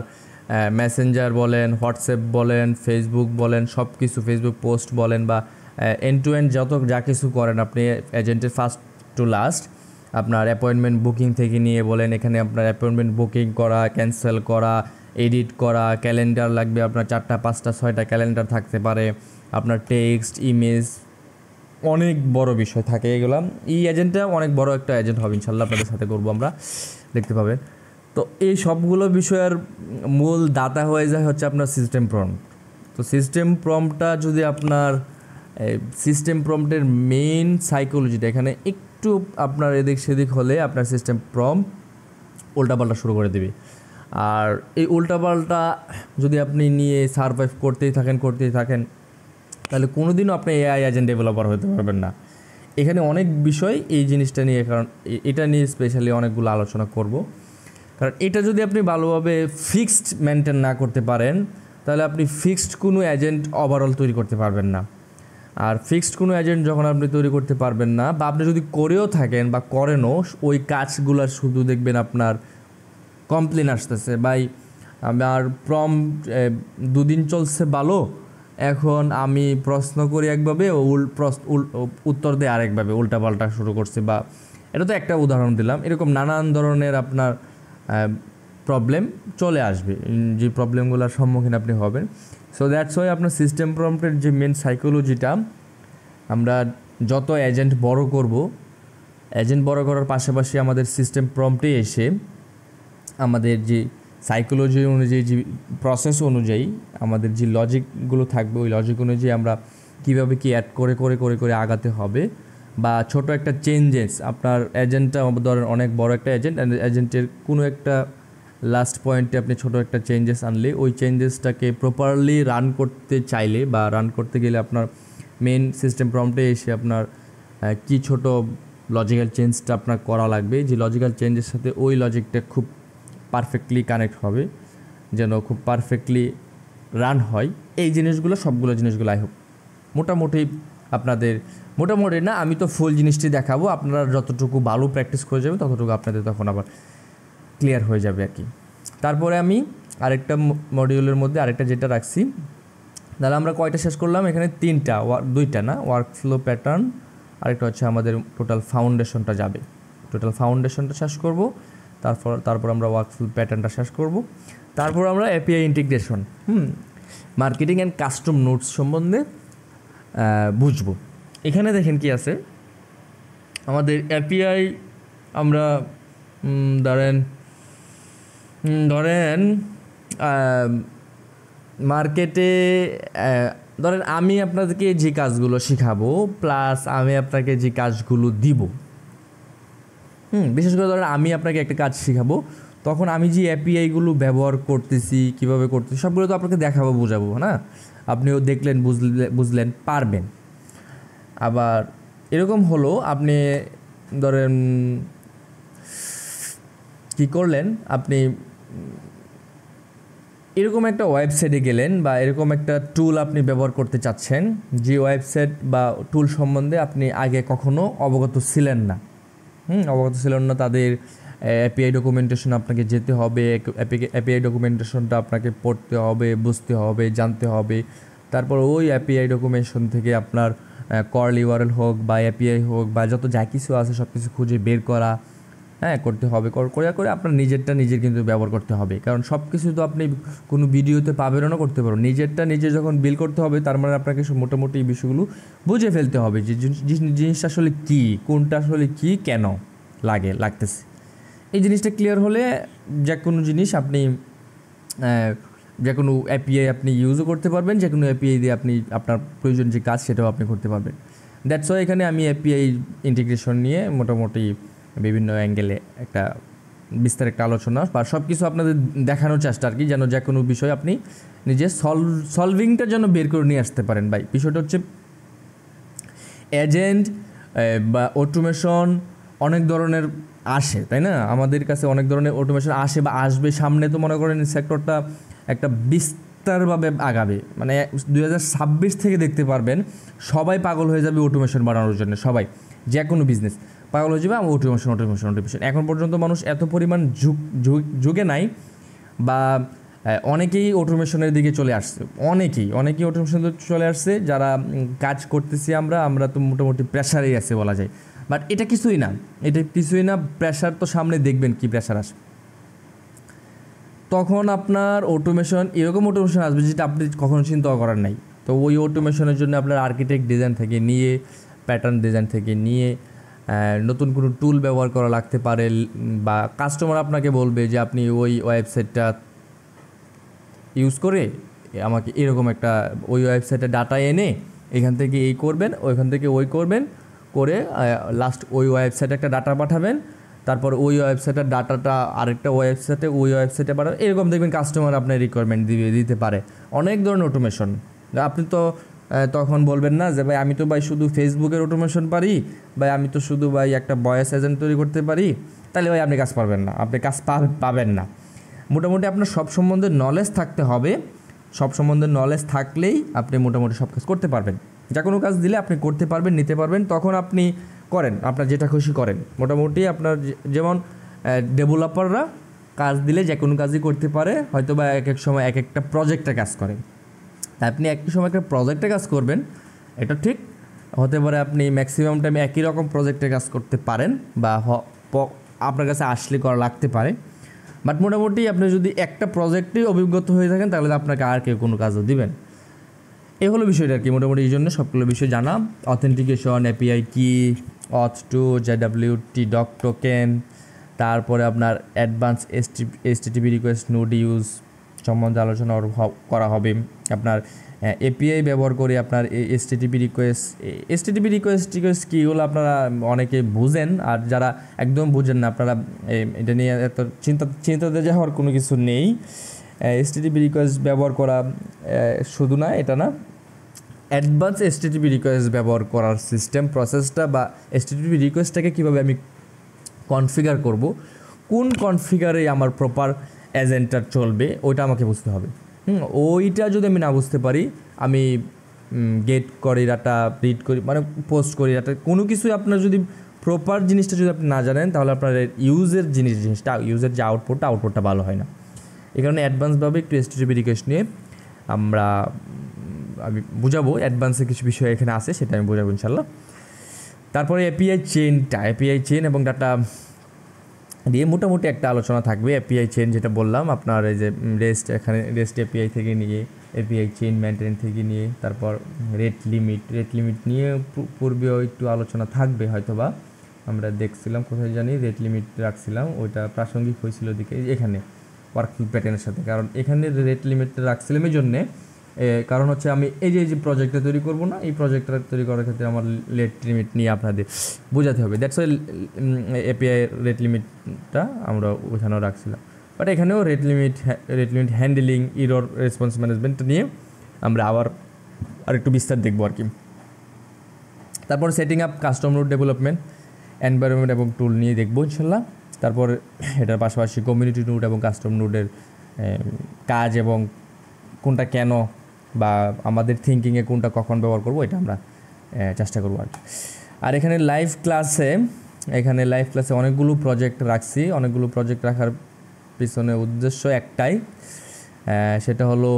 মেসেঞ্জার বলেন, হোয়াটসঅ্যাপ বলেন, ফেসবুক বলেন, সব কিছু, ফেসবুক পোস্ট বলেন, বা এন্ড টু এন্ড যা কিছু করেন আপনি এজেন্টের ফার্স্ট টু লাস্ট, আপনার অ্যাপয়েন্টমেন্ট বুকিং থেকে নিয়ে বলেন, এখানে আপনার অ্যাপয়েন্টমেন্ট বুকিং করা, ক্যান্সেল করা, এডিট করা, ক্যালেন্ডার লাগবে আপনার 4টা 5টা 6টা ক্যালেন্ডার থাকতে পারে, আপনার টেক্সট, ইমেজ, অনেক বড় বিষয় থাকে এগুলো। এই এজেন্টটা অনেক বড় একটা এজেন্ট হবে ইনশাল্লাহ, আপনাদের সাথে করবো আমরা, দেখতে পাবেন। তো এই সবগুলো বিষয়ের মূল দাতা হয়ে যায় হচ্ছে আপনার সিস্টেম প্রম্পট। তো সিস্টেম প্রম্পটটা যদি আপনার সিস্টেম প্রম্পটের মেইন সাইকোলজিটা এখানে একটু আপনার এদিক সেদিক হলে আপনার সিস্টেম প্রম্পট উল্টাপাল্টা শুরু করে দেবে। আর এই উল্টাপাল্টা যদি আপনি নিয়ে সারভাইভ করতেই থাকেন, তাহলে কোনো দিনও আপনি এআই এজেন্ট ডেভেলপার হতে পারবেন না। এখানে অনেক বিষয় এই জিনিসটা নিয়ে, কারণ এটা নিয়ে স্পেশালি অনেকগুলো আলোচনা করব। কারণ এটা যদি আপনি ভালোভাবে ফিক্সড মেনটেন না করতে পারেন, তাহলে আপনি ফিক্সড কোনো এজেন্ট ওভারঅল তৈরি করতে পারবেন না। আর ফিক্সড কোনো এজেন্ট যখন আপনি তৈরি করতে পারবেন না, বা আপনি যদি করেও থাকেন বা করেনও, ওই কাজগুলোর শুধু দেখবেন আপনার কমপ্লেন আসতেছে, ভাই আমার প্রম্পট 2 দিন চলছে ভালো, এখন আমি প্রশ্ন করি একভাবে, উত্তর দেয় আরেকভাবে, উল্টাপাল্টা শুরু করছে। বা এটা তো একটা উদাহরণ দিলাম, এরকম নানান ধরনের আপনার প্রবলেম চলে আসবে, যে প্রবলেমগুলোর সম্মুখীন আপনি হবেন। সো দ্যাটস ওয়াই আপনার সিস্টেম প্রম্পটের যে মেন সাইকোলজিটা, আমরা যত এজেন্ট বড় করব, এজেন্ট বড় করার পাশাপাশি আমাদের সিস্টেম প্রম্পটে এসে আমাদের যে সাইকোলজি অনুযায়ী, যে প্রসেস অনুযায়ী আমাদের যে লজিকগুলো থাকবে, ওই লজিক অনুযায়ী আমরা কীভাবে কি অ্যাড করে আগাতে হবে। বা ছোট একটা চেঞ্জেস, আপনার এজেন্টটা ধরেন অনেক বড় একটা এজেন্টের কোনো একটা লাস্ট পয়েন্টে আপনি ছোট একটা চেঞ্জেস আনলে, ওই চেঞ্জেসটাকে প্রপারলি রান করতে চাইলে বা রান করতে গেলে আপনার মেন সিস্টেম প্রম্পটে এসে আপনার কি ছোট লজিক্যাল চেঞ্জটা আপনার করা লাগবে, যে লজিক্যাল চেঞ্জের সাথে ওই লজিকটা খুব পারফেক্টলি কানেক্ট হবে, যেন খুব পারফেক্টলি রান হয়। এই জিনিসগুলো, সবগুলো জিনিসগুলো আই হোপ মোটামুটি আপনাদের, মোটামুটি না, আমি তো ফুল জিনিসটি দেখাবো, আপনারা যতটুকু ভালো প্র্যাকটিস করে যাবেন ততটুকু আপনাদের তখন আবার ক্লিয়ার হয়ে যাবে আর কি। তারপরে আমি আরেকটা মডিউলের মধ্যে আরেকটা যেটা রাখছি, তাহলে আমরা কয়টা শেষ করলাম এখানে? 2টা না, ওয়ার্কফ্লো প্যাটার্ন, আরেকটা হচ্ছে আমাদের টোটাল ফাউন্ডেশনটা যাবে, টোটাল ফাউন্ডেশনটা শেষ করব। তারপর আমরা ওয়ার্কফ্লো প্যাটার্নটা শেষ করব। তারপর আমরা API integration, marketing and custom notes সম্বন্ধে বুঝবো। এখানে দেখেন কি আছে, আমাদের এপিআই আমরা ধরেন মার্কেটে, ধরেন আমি আপনাদেরকে যে কাজগুলো শেখাবো, প্লাস আমি আপনাকে যে কাজগুলো দিব, বিশেষ করে ধরেন আমি আপনাকে একটা কাজ শেখাবো, তখন আমি যে এপিআইগুলো ব্যবহার করতেছি, কীভাবে করতেছি, সবগুলো তো আপনাকে দেখাবো, বোঝাবো না, আপনিও দেখলেন, বুঝলেন, পারবেন। আবার এরকম হলো, আপনি ধরেন কী করলেন, আপনি এরকম একটা ওয়েবসাইটে গেলেন, বা এরকম একটা টুল আপনি ব্যবহার করতে চাচ্ছেন, যে ওয়েবসাইট বা টুল সম্বন্ধে আপনি আগে কখনো অবগত ছিলেন না, তাদের এপিআই ডকুমেন্টেশন আপনাকে যেতে হবে, এপিআই ডকুমেন্টেশনটা আপনাকে পড়তে হবে, বুঝতে হবে, জানতে হবে। তারপর ওই এপিআই ডকুমেন্টেশন থেকে আপনার কর্ল ইউআরএল হোক বা এপিআই হোক বা যত যা কিছু আছে সব কিছু খুঁজে বের করা, হ্যাঁ, করতে হবে। করে আপনার নিজেরটা নিজের কিন্তু ব্যবহার করতে হবে, কারণ সব কিছু তো আপনি কোনো ভিডিওতে পাবেনও না, করতে পারবেন। নিজেরটা নিজে যখন বিল করতে হবে, তার মানে আপনাকে মোটামুটি এই বিষয়গুলো বুঝে ফেলতে হবে যে জিনিসটা আসলে কী, কোনটা আসলে কী, কেন লাগতেছে। এই জিনিসটা ক্লিয়ার হলে যে কোনো জিনিস আপনি যে কোনো এপিআই আপনি ইউজও করতে পারবেন, যে কোনো এপিআই দিয়ে আপনি আপনার প্রয়োজন যে কাজ সেটাও আপনি করতে পারবেন। দ্যাটস ওয়াই এখানে আমি এপিআই ইন্টিগ্রেশন নিয়ে মোটামুটি বিভিন্ন অ্যাঙ্গেলে একটা বিস্তার একটা আলোচনা বা সব কিছু আপনাদের দেখানোর চেষ্টা আর কি, যেন যে কোনো বিষয় আপনি নিজে সলভিংটা যেন বের করে নিয়ে আসতে পারেন। ভাই বিষয়টা হচ্ছে এজেন্ট বা অটোমেশন অনেক ধরনের আসে, তাই না? আমাদের কাছে অনেক ধরনের অটোমেশন আসে বা আসবে সামনে। তো মনে করেন সেক্টরটা একটা বিস্তারভাবে আগাবে, মানে 2026 থেকে দেখতে পারবেন সবাই পাগল হয়ে যাবে অটোমেশন বানানোর জন্য। সবাই যে কোনো বিজনেস পাগল হয়ে যাবে অটোমেশন। এখন পর্যন্ত মানুষ এত পরিমাণ যুগে নাই, বা অনেকেই অটোমেশনের দিকে চলে আসছে, অনেকেই অটোমেশনের দিকে চলে আসছে। যারা কাজ করতেছি আমরা তো মোটামুটি প্রেশারেই আছে বলা যায়। বাট এটা কিছুই না, প্রেশার তো সামনে দেখবেন কি প্রেশার আসে। তখন আপনার এরকম অটোমেশন আসবে যেটা আপনি কখনো চিন্তাও করার নাই। তো ওই অটোমেশনের জন্য আপনার আর্কিটেক্ট ডিজাইন থেকে নিয়ে, প্যাটার্ন ডিজাইন থেকে নিয়ে, নতুন কোনো টুল ব্যবহার করা লাগতে পারে, বা কাস্টমার আপনাকে বলবে যে আপনি ওই ওয়েবসাইটটা ইউজ করে আমাকে এরকম একটা ওই ওয়েবসাইটে ডাটা এনে এখান থেকে এই করবেন, ওইখান থেকে ওই করবেন, করে লাস্ট ওই ওয়েবসাইটে একটা ডাটা পাঠাবেন, তারপর ওই ওয়েবসাইটের ডাটাটা আরেকটা ওয়েবসাইটে পাঠাবেন। এরকম দেখবেন কাস্টমার আপনার রিকোয়ারমেন্ট দিতে পারে। অনেক ধরনের অটোমেশন। আপনি তো তখন বলবেন না যে ভাই আমি তো ভাই শুধু ফেসবুকের অটোমেশন পারি, ভাই আমি তো শুধু ভাই একটা ভয়েস এজেন্ট তৈরি করতে পারি, তাহলে ভাই আপনি কাজ পারবেন না, আপনি কাজ পাবেন না। মোটামুটি আপনার সব সম্বন্ধে নলেজ থাকতে হবে। সব সম্বন্ধে নলেজ থাকলেই আপনি মোটামুটি সব কাজ করতে পারবেন। যা কোনো কাজ দিলে আপনি করতে পারবেন, নিতে পারবেন। তখন আপনি করেন, আপনার যেটা খুশি করেন। মোটামুটি আপনার যেমন ডেভেলপাররা কাজ দিলে যে কোনো কাজই করতে পারে, হয়তো বা এক সময় এক একটা প্রজেক্টে কাজ করে। আপনি একই সময় একটা প্রজেক্টে কাজ করবেন, এটা ঠিক হতে পারে। আপনি ম্যাক্সিমাম টাইমে একই রকম প্রজেক্টে কাজ করতে পারেন, বা আপনার কাছে আসলে করা লাগতে পারে। বাট মোটামুটি আপনি যদি একটা প্রজেক্টেই অভিজ্ঞত হয়ে থাকেন, তাহলে আপনাকে আর কেউ কোনো কাজও দিবেন। এ হলো বিষয়টা আর কি। মোটামুটি এই জন্য সবগুলো বিষয় জানা, অথেন্টিকেশন, এপিআই কি, অথ2, JWT ডক টোকেন, তারপরে আপনার advance HTTP request node use সম্বন্ধে আলোচনা করা হবে। আপনার এপিআই ব্যবহার করে আপনার HTTP রিকোয়েস্ট কী, এগুলো আপনারা অনেকে বুঝেন, আর যারা একদম বুঝেন না আপনারা এটা নিয়ে এত চিন্তাতে যাওয়ার কোনো কিছু নেই। HTTP রিকোয়েস্ট ব্যবহার করা শুধু না, এটা না, অ্যাডভান্স HTTP রিকোয়েস্ট ব্যবহার করার সিস্টেম প্রসেসটা, বা HTTP রিকোয়েস্টটাকে কীভাবে আমি কনফিগার করব, কোন কনফিগারে আমার প্রপার এজেন্টটা চলবে, ওইটা আমাকে বুঝতে হবে। ওইটা যদি আমি না বুঝতে পারি, আমি গেট করি ডাটা, রিড করি, মানে পোস্ট করি ডাটা, কোনো কিছুই আপনার যদি প্রপার জিনিসটা যদি আপনি না জানেন, তাহলে আপনার ইউজের ইউজের যে আউটপুটটা ভালো হয় না। এই কারণে অ্যাডভান্সভাবে একটু HTTP রিকোয়েস্ট নিয়ে আমি বুঝাবো। অ্যাডভান্সের কিছু বিষয় এখানে আছে, সেটা আমি বোঝাবো ইনশাল্লাহ। তারপরে এপিআই চেইন এবং ডাটা দিয়ে মোটামুটি একটা আলোচনা থাকবে। এপিআই চেইন যেটা বললাম আপনার, এই যে রেস্ট এপিআই থেকে নিয়ে, এপিআই চেইন মেনটেন থেকে নিয়ে, তারপর রেট লিমিট নিয়ে পূর্বেও একটু আলোচনা থাকবে হয়তোবা। আমরা দেখছিলাম কোথায় জানি রেট লিমিট রাখছিলাম, ওইটা প্রাসঙ্গিক হয়েছিল দিকে এখানে ওয়ার্কফ্লো প্যাটার্নের সাথে। কারণ এখানে রেট লিমিট রাখছিলাম এই জন্যে, কারণ হচ্ছে আমি এই যে প্রজেক্টটা তৈরি করব না, এই প্রজেক্টটা তৈরি করার ক্ষেত্রে আমার রেট লিমিট নিয়ে আপনাদের বোঝাতে হবে। দ্যাটস ওয়াই এপিআই রেট লিমিটটা আমরা ওইখানেও রাখছিলাম। বাট এখানেও rate limit handling, error response management নিয়ে আমরা আর একটু বিস্তার দেখবো আর কি। তারপর setting up custom node development, environment এবং টুল নিয়ে দেখবো ইনশাল্লাহ। তারপর এটার পাশাপাশি কমিউনিটি নোড এবং কাস্টম নোডের কাজ এবং কোনটা কেন, বা আমাদের থিঙ্কিংয়ে কোনটা কখন ব্যবহার করবো, এটা আমরা চেষ্টা করবো আর কি। আর এখানে লাইভ ক্লাসে অনেকগুলো প্রজেক্ট রাখছি। অনেকগুলো প্রজেক্ট রাখার পিছনে উদ্দেশ্য একটাই, সেটা হলো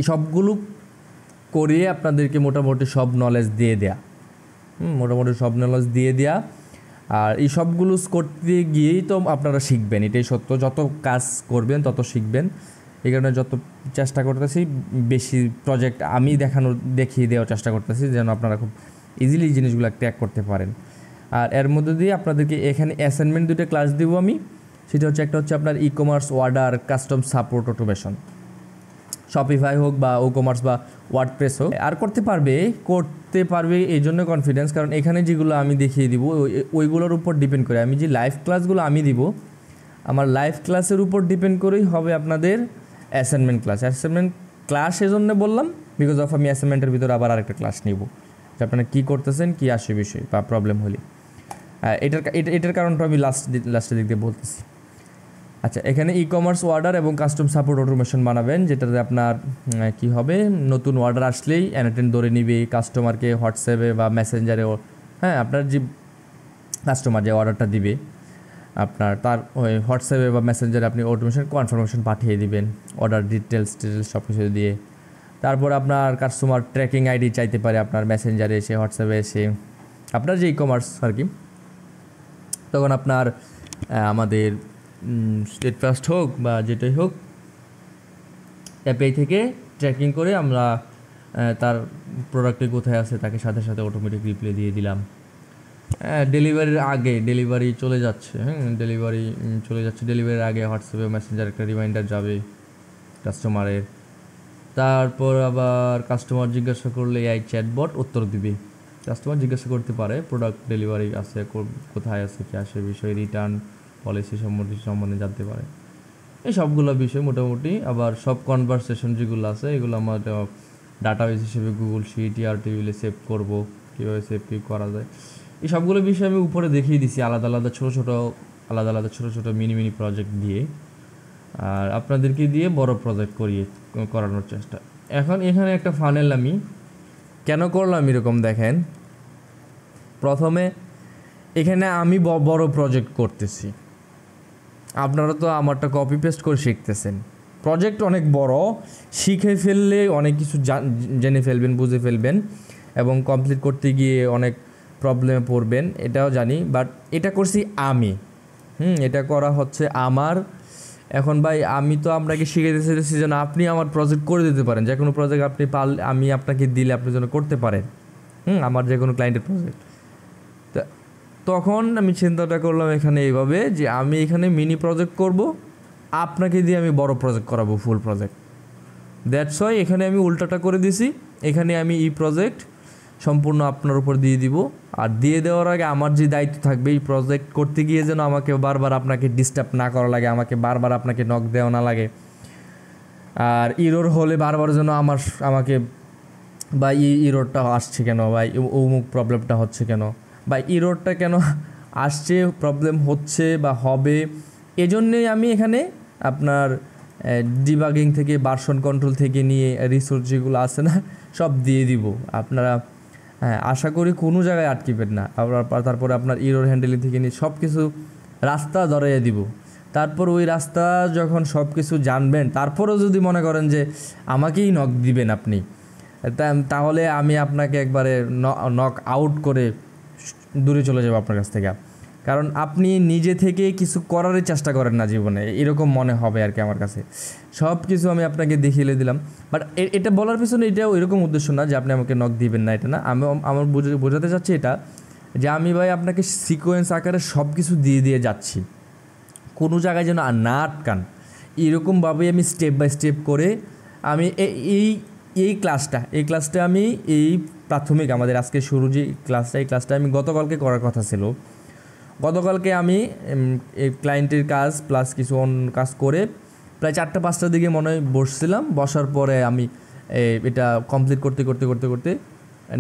এই সবগুলো করিয়ে আপনাদেরকে মোটামুটি সব নলেজ দিয়ে দেয়া, মোটামুটি সব নলেজ দিয়ে দেয়া। আর এই সবগুলো করতে গিয়েই তো আপনারা শিখবেন, এটাই সত্য। যত কাজ করবেন তত শিখবেন। এই কারণে যত চেষ্টা করতেছি বেশি প্রজেক্ট আমি দেখিয়ে দেওয়ার চেষ্টা করতেছি, যেন আপনারা খুব ইজিলি জিনিসগুলো ক্র্যাক করতে পারেন। আর এর মধ্যে দিয়ে আপনাদেরকে এখানে অ্যাসাইনমেন্ট 2টা ক্লাস দেবো আমি। সেটা হচ্ছে একটা হচ্ছে আপনার e commerce order custom support automation, Shopify হোক বা ও কমার্স বা ওয়ার্ডপ্রেস হোক, আর করতে পারবে এই জন্য কনফিডেন্স, কারণ এখানে যেগুলো আমি দেখিয়ে দিব ওইগুলোর উপর ডিপেন্ড করে আমি যে লাইভ ক্লাসগুলো আমি দিব, আমার লাইভ ক্লাসের উপর ডিপেন্ড করেই হবে আপনাদের অ্যাসাইনমেন্ট ক্লাস এজন্য বললাম, বিকজ অফ আমি অ্যাসাইনমেন্টের ভিতরে আবার আরেকটা ক্লাস নিব যে আপনারা কী করতেছেন, কী আসে বিষয় বা প্রবলেম হলে। এটার কারণটা আমি লাস্টের দিক দিয়ে বলতেছি। আচ্ছা, এখানে ই কমার্স অর্ডার এবং কাস্টম সাপোর্ট অটোমেশন বানাবেন, যেটাতে আপনার কি হবে, নতুন অর্ডার আসলেই অ্যাটেন্ড ধরে নিবে, কাস্টমারকে হোয়াটসঅ্যাপে বা মেসেঞ্জারে, আপনার যে কাস্টমার যে অর্ডারটা দিবে আপনার তার ওই হোয়াটসঅ্যাপে বা মেসেঞ্জারে আপনি অটোমেশন কনফার্মেশন পাঠিয়ে দিবেন, অর্ডার ডিটেলস সব কিছু দিয়ে। তারপর আপনার কাস্টমার ট্র্যাকিং আইডি চাইতে পারে আপনার মেসেঞ্জারে এসে, হোয়াটসঅ্যাপে এসে, আপনার যে ই কমার্স আর কি। তখন আপনার আমাদের স্টেট ফার্স্ট হোক বা যেটাই হোক, অ্যাপে থেকে ট্র্যাকিং করে আমরা তার প্রোডাক্টে কোথায় আছে তাকে সাথে সাথে অটোমেটিক রিপ্লাই দিয়ে দিলাম। ডেলিভারির আগে ডেলিভারি চলে যাচ্ছে, ডেলিভারির আগে হোয়াটসঅ্যাপে মেসেঞ্জার একটা রিমাইন্ডার যাবে কাস্টমারের। তারপর আবার কাস্টমার জিজ্ঞাসা করলে এই চ্যাটবট উত্তর দিবে। কাস্টমার জিজ্ঞাসা করতে পারে প্রোডাক্ট ডেলিভারি আছে, কোথায় আছে, কী আসে বিষয়, রিটার্ন পলিসি সম্বন্ধে জানতে পারে, এই সবগুলো বিষয় মোটামুটি। আবার সব কনভারসেশন যেগুলো আছে এগুলো আমার ডাটাবেস হিসেবে গুগল শিট আর টেবিলে সেভ করব, কীভাবে সেভ কী করা যায়, এই সবগুলো বিষয় আমি উপরে দেখিয়ে দিছি আলাদা আলাদা ছোটো ছোটো মিনি প্রজেক্ট দিয়ে। আর আপনাদেরকে দিয়ে বড় প্রজেক্ট করানোর চেষ্টা। এখন এখানে একটা ফানেল আমি কেন করলাম এরকম দেখেন, প্রথমে এখানে আমি বড় প্রজেক্ট করতেছি, আপনারা তো আমারটা কপি পেস্ট করে শিখতেছেন। প্রজেক্ট অনেক বড়, শিখে ফেললে অনেক কিছু জেনে ফেলবেন, বুঝে ফেলবেন এবং কমপ্লিট করতে গিয়ে অনেক প্রবলেমে পড়বেন, এটাও জানি। বাট এটা করছি আমি, এটা করা হচ্ছে আমার। এখন ভাই আমি তো আপনাকে শিখাইতে চাইতেছি যেন আপনি আমার প্রজেক্ট করে দিতে পারেন, যে কোনো প্রজেক্ট আপনি আমি আপনাকে দিলে আপনি যেন করতে পারেন, আমার যে কোনো ক্লায়েন্টের প্রজেক্ট। তখন আমি চিন্তাটা করলাম এখানে এইভাবে যে আমি এখানে মিনি প্রজেক্ট করব, আপনাকে দিয়ে আমি বড় প্রজেক্ট করাবো, ফুল প্রজেক্ট। দ্যাটস ওয়াই এখানে আমি উল্টাটা করে দিছি, এখানে আমি এই প্রজেক্ট সম্পূর্ণ আপনার উপর দিয়ে দিব। আর দিয়ে দেওয়ার আগে আমার যে দায়িত্ব থাকবে এই প্রজেক্ট করতে গিয়ে যেন আমাকে বারবার আপনাকে ডিস্টার্ব না করা লাগে, আমাকে বারবার আপনাকে নক দেওয়া না লাগে। আর ইরোর হলে বারবার যেন আমাকে বা ইরোরটা আসছে কেন, বা অমুক প্রবলেমটা হচ্ছে কেন, বা ইরোরটা কেন আসছে, প্রবলেম হচ্ছে বা হবে, এজন্যই আমি এখানে আপনার ডিবাগিং থেকে ভার্সন কন্ট্রোল থেকে নিয়ে রিসোর্স যেগুলো আছে না সব দিয়ে দিব। আপনারা আশা করি কোনো জায়গায় আটকিবেন না। তারপরে আপনার ইরোর হ্যান্ডেলিং থেকে নিয়ে সব কিছু রাস্তা ধরিয়ে দিব। তারপর ওই রাস্তা যখন সব কিছু জানবেন, তারপরেও যদি মনে করেন যে আমাকেই নক দিবেন আপনি, তাহলে আমি আপনাকে একবারে নক আউট করে দূরে চলে যাবো আপনার কাছ থেকে। কারণ আপনি নিজে থেকে কিছু করারই চেষ্টা করেন না জীবনে, এরকম মনে হবে আর কি আমার কাছে। সব কিছু আমি আপনাকে দেখিয়ে দিলাম, বাট এটা বলার পিছনে এটাও এরকম উদ্দেশ্য না যে আপনি আমাকে নক দিবেন না, এটা না। আমার বোঝাতে চাচ্ছি এটা যে আমি ভাই আপনাকে সিকোয়েন্স আকারে সব কিছু দিয়ে যাচ্ছি, কোনো জায়গায় যেন না আটকান, এরকমভাবেই আমি স্টেপ বাই স্টেপ করে আমি এই ক্লাসটা আমি এই প্রাথমিক আমাদের আজকে শুরু যে ক্লাসটা, এই ক্লাসটা আমি গতকালকে করার কথা ছিল। গতকালকে আমি এই ক্লায়েন্টের কাজ প্লাস কিছু অন্য কাজ করে প্রায় 4টা-5টার দিকে মনে হয় বসছিলাম। বসার পরে আমি এটা কমপ্লিট করতে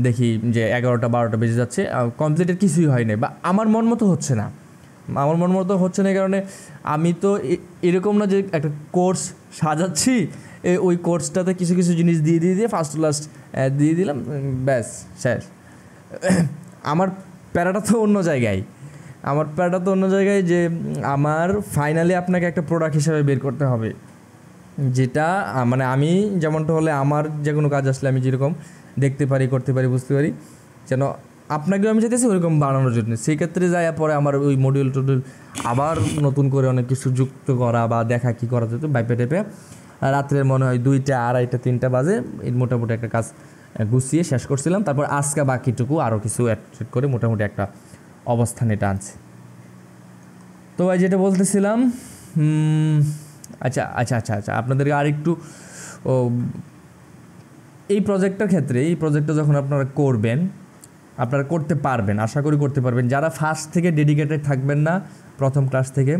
দেখি যে 11টা-12টা বেজে যাচ্ছে, কমপ্লিটের কিছুই হয় না, বা আমার মন মতো হচ্ছে না। এই কারণে আমি তো এরকম না যে একটা কোর্স সাজাচ্ছি, ওই কোর্সটাতে কিছু জিনিস দিয়ে ফার্স্ট লাস্ট দিয়ে দিলাম, ব্যাস শেষ। আমার প্যারাটা তো অন্য জায়গায়, যে আমার ফাইনালি আপনাকে একটা প্রোডাক্ট হিসাবে বের করতে হবে। যেটা মানে আমি যেমনটা হলে আমার যে কোনো কাজ আসলে আমি যেরকম দেখতে পারি, করতে পারি, বুঝতে পারি, যেন আপনাকেও আমি চাইতেছি ওইরকম বানানোর জন্য। সেই ক্ষেত্রে যায় পরে আমার ওই মডিউল টডিউল আবার নতুন করে অনেক কিছু যুক্ত করা বা দেখা কী করা যেত বাইপে টেপে রাত্রের মনে হয় 2টা, 2:30, 3টা বাজে এই মোটামুটি একটা কাজ গুছিয়ে শেষ করছিলাম। তারপর আজকে বাকিটুকু আরও কিছু অ্যাড করে মোটামুটি একটা অবস্থান এটা আনছে। তো ভাই যেটা বলতেছিলাম, আচ্ছা আচ্ছা আচ্ছা আচ্ছা আপনাদেরকে আরেকটু এই প্রজেক্টটার ক্ষেত্রে, এই প্রজেক্টটা যখন আপনারা করবেন, আপনারা করতে পারবেন, আশা করি করতে পারবেন। যারা ফার্স্ট থেকে ডেডিকেটেড থাকবেন না প্রথম ক্লাস থেকে,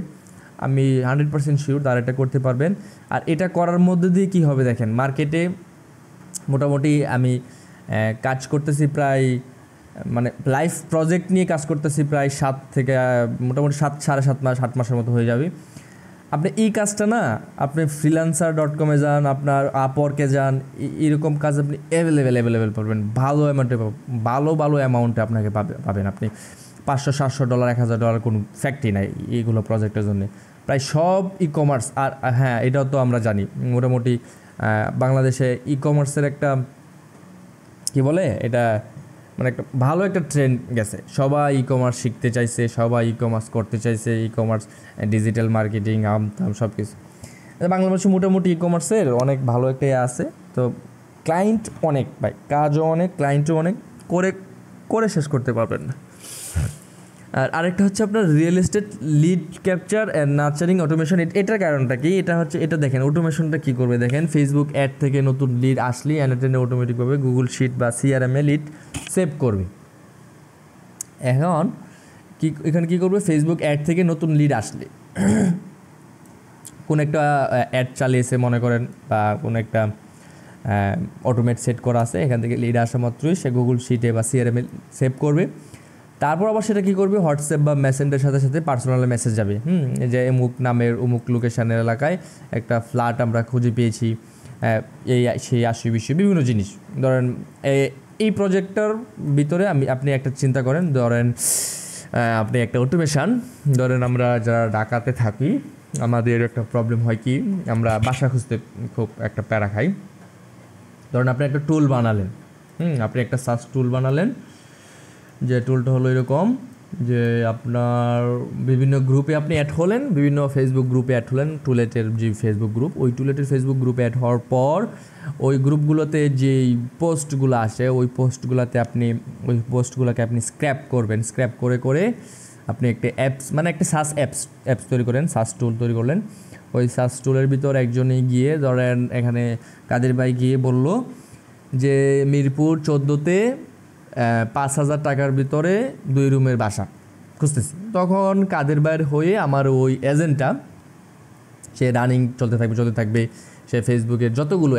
আমি 100% শিওর তারা এটা করতে পারবেন। আর এটা করার মধ্যে দিয়ে কী হবে দেখেন, মার্কেটে মোটামুটি আমি কাজ করতেছি প্রায়, মানে লাইফ প্রজেক্ট নিয়ে কাজ করতেছি প্রায় 7 থেকে মোটামুটি 7.5 মাস, 8 মাসের মতো হয়ে যাবে। আপনি এই কাজটা না, আপনি freelancer.com-এ যান, আপনার আপওয়ার্কে যান, এরকম কাজ আপনি অ্যাভেলেবেল পাবেন, ভালো অ্যামাউন্টে, ভালো অ্যামাউন্টে আপনাকে পাবেন আপনি। $500-700, $1000 কোনো ফ্যাক্টরি নাই এইগুলো প্রজেক্টের জন্য। প্রায় সব ই-কমার্স, আর হ্যাঁ এটাও তো আমরা জানি মোটামুটি বাংলাদেশে ই-কমার্সের একটা কী বলে এটা, মানে একটা ভালো একটা ট্রেন্ড গেছে। সবাই ই-কমার্স শিখতে চাইছে, সবাই ই-কমার্স করতে চাইছে, ই-কমার্স, ডিজিটাল মার্কেটিং, আমতাম সব কিছু। বাংলাদেশে মোটামুটি ই-কমার্সের অনেক ভালো একটা আছে। তো ক্লায়েন্ট অনেক ভাই, কাজও অনেক, ক্লায়েন্টও অনেক, করে শেষ করতে পারবেন না। আর আরেকটা হচ্ছে আপনার real estate lead capture and nurturing automation. এটার কারণটা কি, এটা হচ্ছে, এটা দেখেন অটোমেশনটা কী করবে দেখেন, ফেসবুক অ্যাড থেকে নতুন লিড আসলে অ্যানাটেনে অটোমেটিকভাবে গুগল শিট বা সিআরএমে লিড সেভ করবে। এখন এখানে কী করবে, ফেসবুক অ্যাড থেকে নতুন লিড আসলে কোন একটা অ্যাড চালিয়েছে মনে করেন, বা কোনো একটা অটোমেট সেট করা আছে, এখান থেকে লিড আসা মাত্রই সে গুগল শিটে বা সিআরএমে সেভ করবে। তারপর আবার সেটা কী করবে, হোয়াটসঅ্যাপ বা মেসেঞ্জারের সাথে সাথে পার্সোনাল মেসেজ যাবে, যে অমুক নামের অমুক লোকেশনের এলাকায় একটা ফ্ল্যাট আমরা খুঁজে পেয়েছি, এই সেই 80-20 বিভিন্ন জিনিস। ধরেন এই প্রজেক্টটার ভিতরে আপনি একটা চিন্তা করেন, ধরেন আপনি একটা অটোমেশান, ধরেন আমরা যারা ঢাকাতে থাকি, আমাদের একটা প্রবলেম হয় কি, আমরা বাসা খুঁজতে খুব একটা প্যারা খাই। ধরেন আপনি একটা টুল বানালেন, আপনি একটা সার্চ টুল বানালেন, যে টুলটা হলো এরকম যে আপনার বিভিন্ন গ্রুপে আপনি অ্যাড হলেন, বিভিন্ন ফেসবুক গ্রুপে অ্যাড হলেন, টুলেটের যে ফেসবুক গ্রুপ, ওই টুলেটের ফেসবুক গ্রুপে অ্যাড হওয়ার পর ওই গ্রুপগুলোতে যেই পোস্টগুলো আসে, ওই পোস্টগুলোতে আপনি ওই পোস্টগুলোকে আপনি স্ক্র্যাপ করবেন, স্ক্র্যাপ করে আপনি একটা অ্যাপস, মানে একটা সার্চ অ্যাপস তৈরি করেন, সার্চ টুল তৈরি করলেন। ওই সার্চ টুলের ভিতর একজনই গিয়ে, ধরেন এখানে কাদের ভাই গিয়ে বলল যে মিরপুর 14-তে 5,000 টাকার ভিতরে 2 রুমের বাসা খুঁজতেছি। তখন কাদের ভাইয়ের হয়ে আমার ওই এজেন্টটা, সে রানিং চলতে থাকবে, সে ফেসবুকের যতগুলো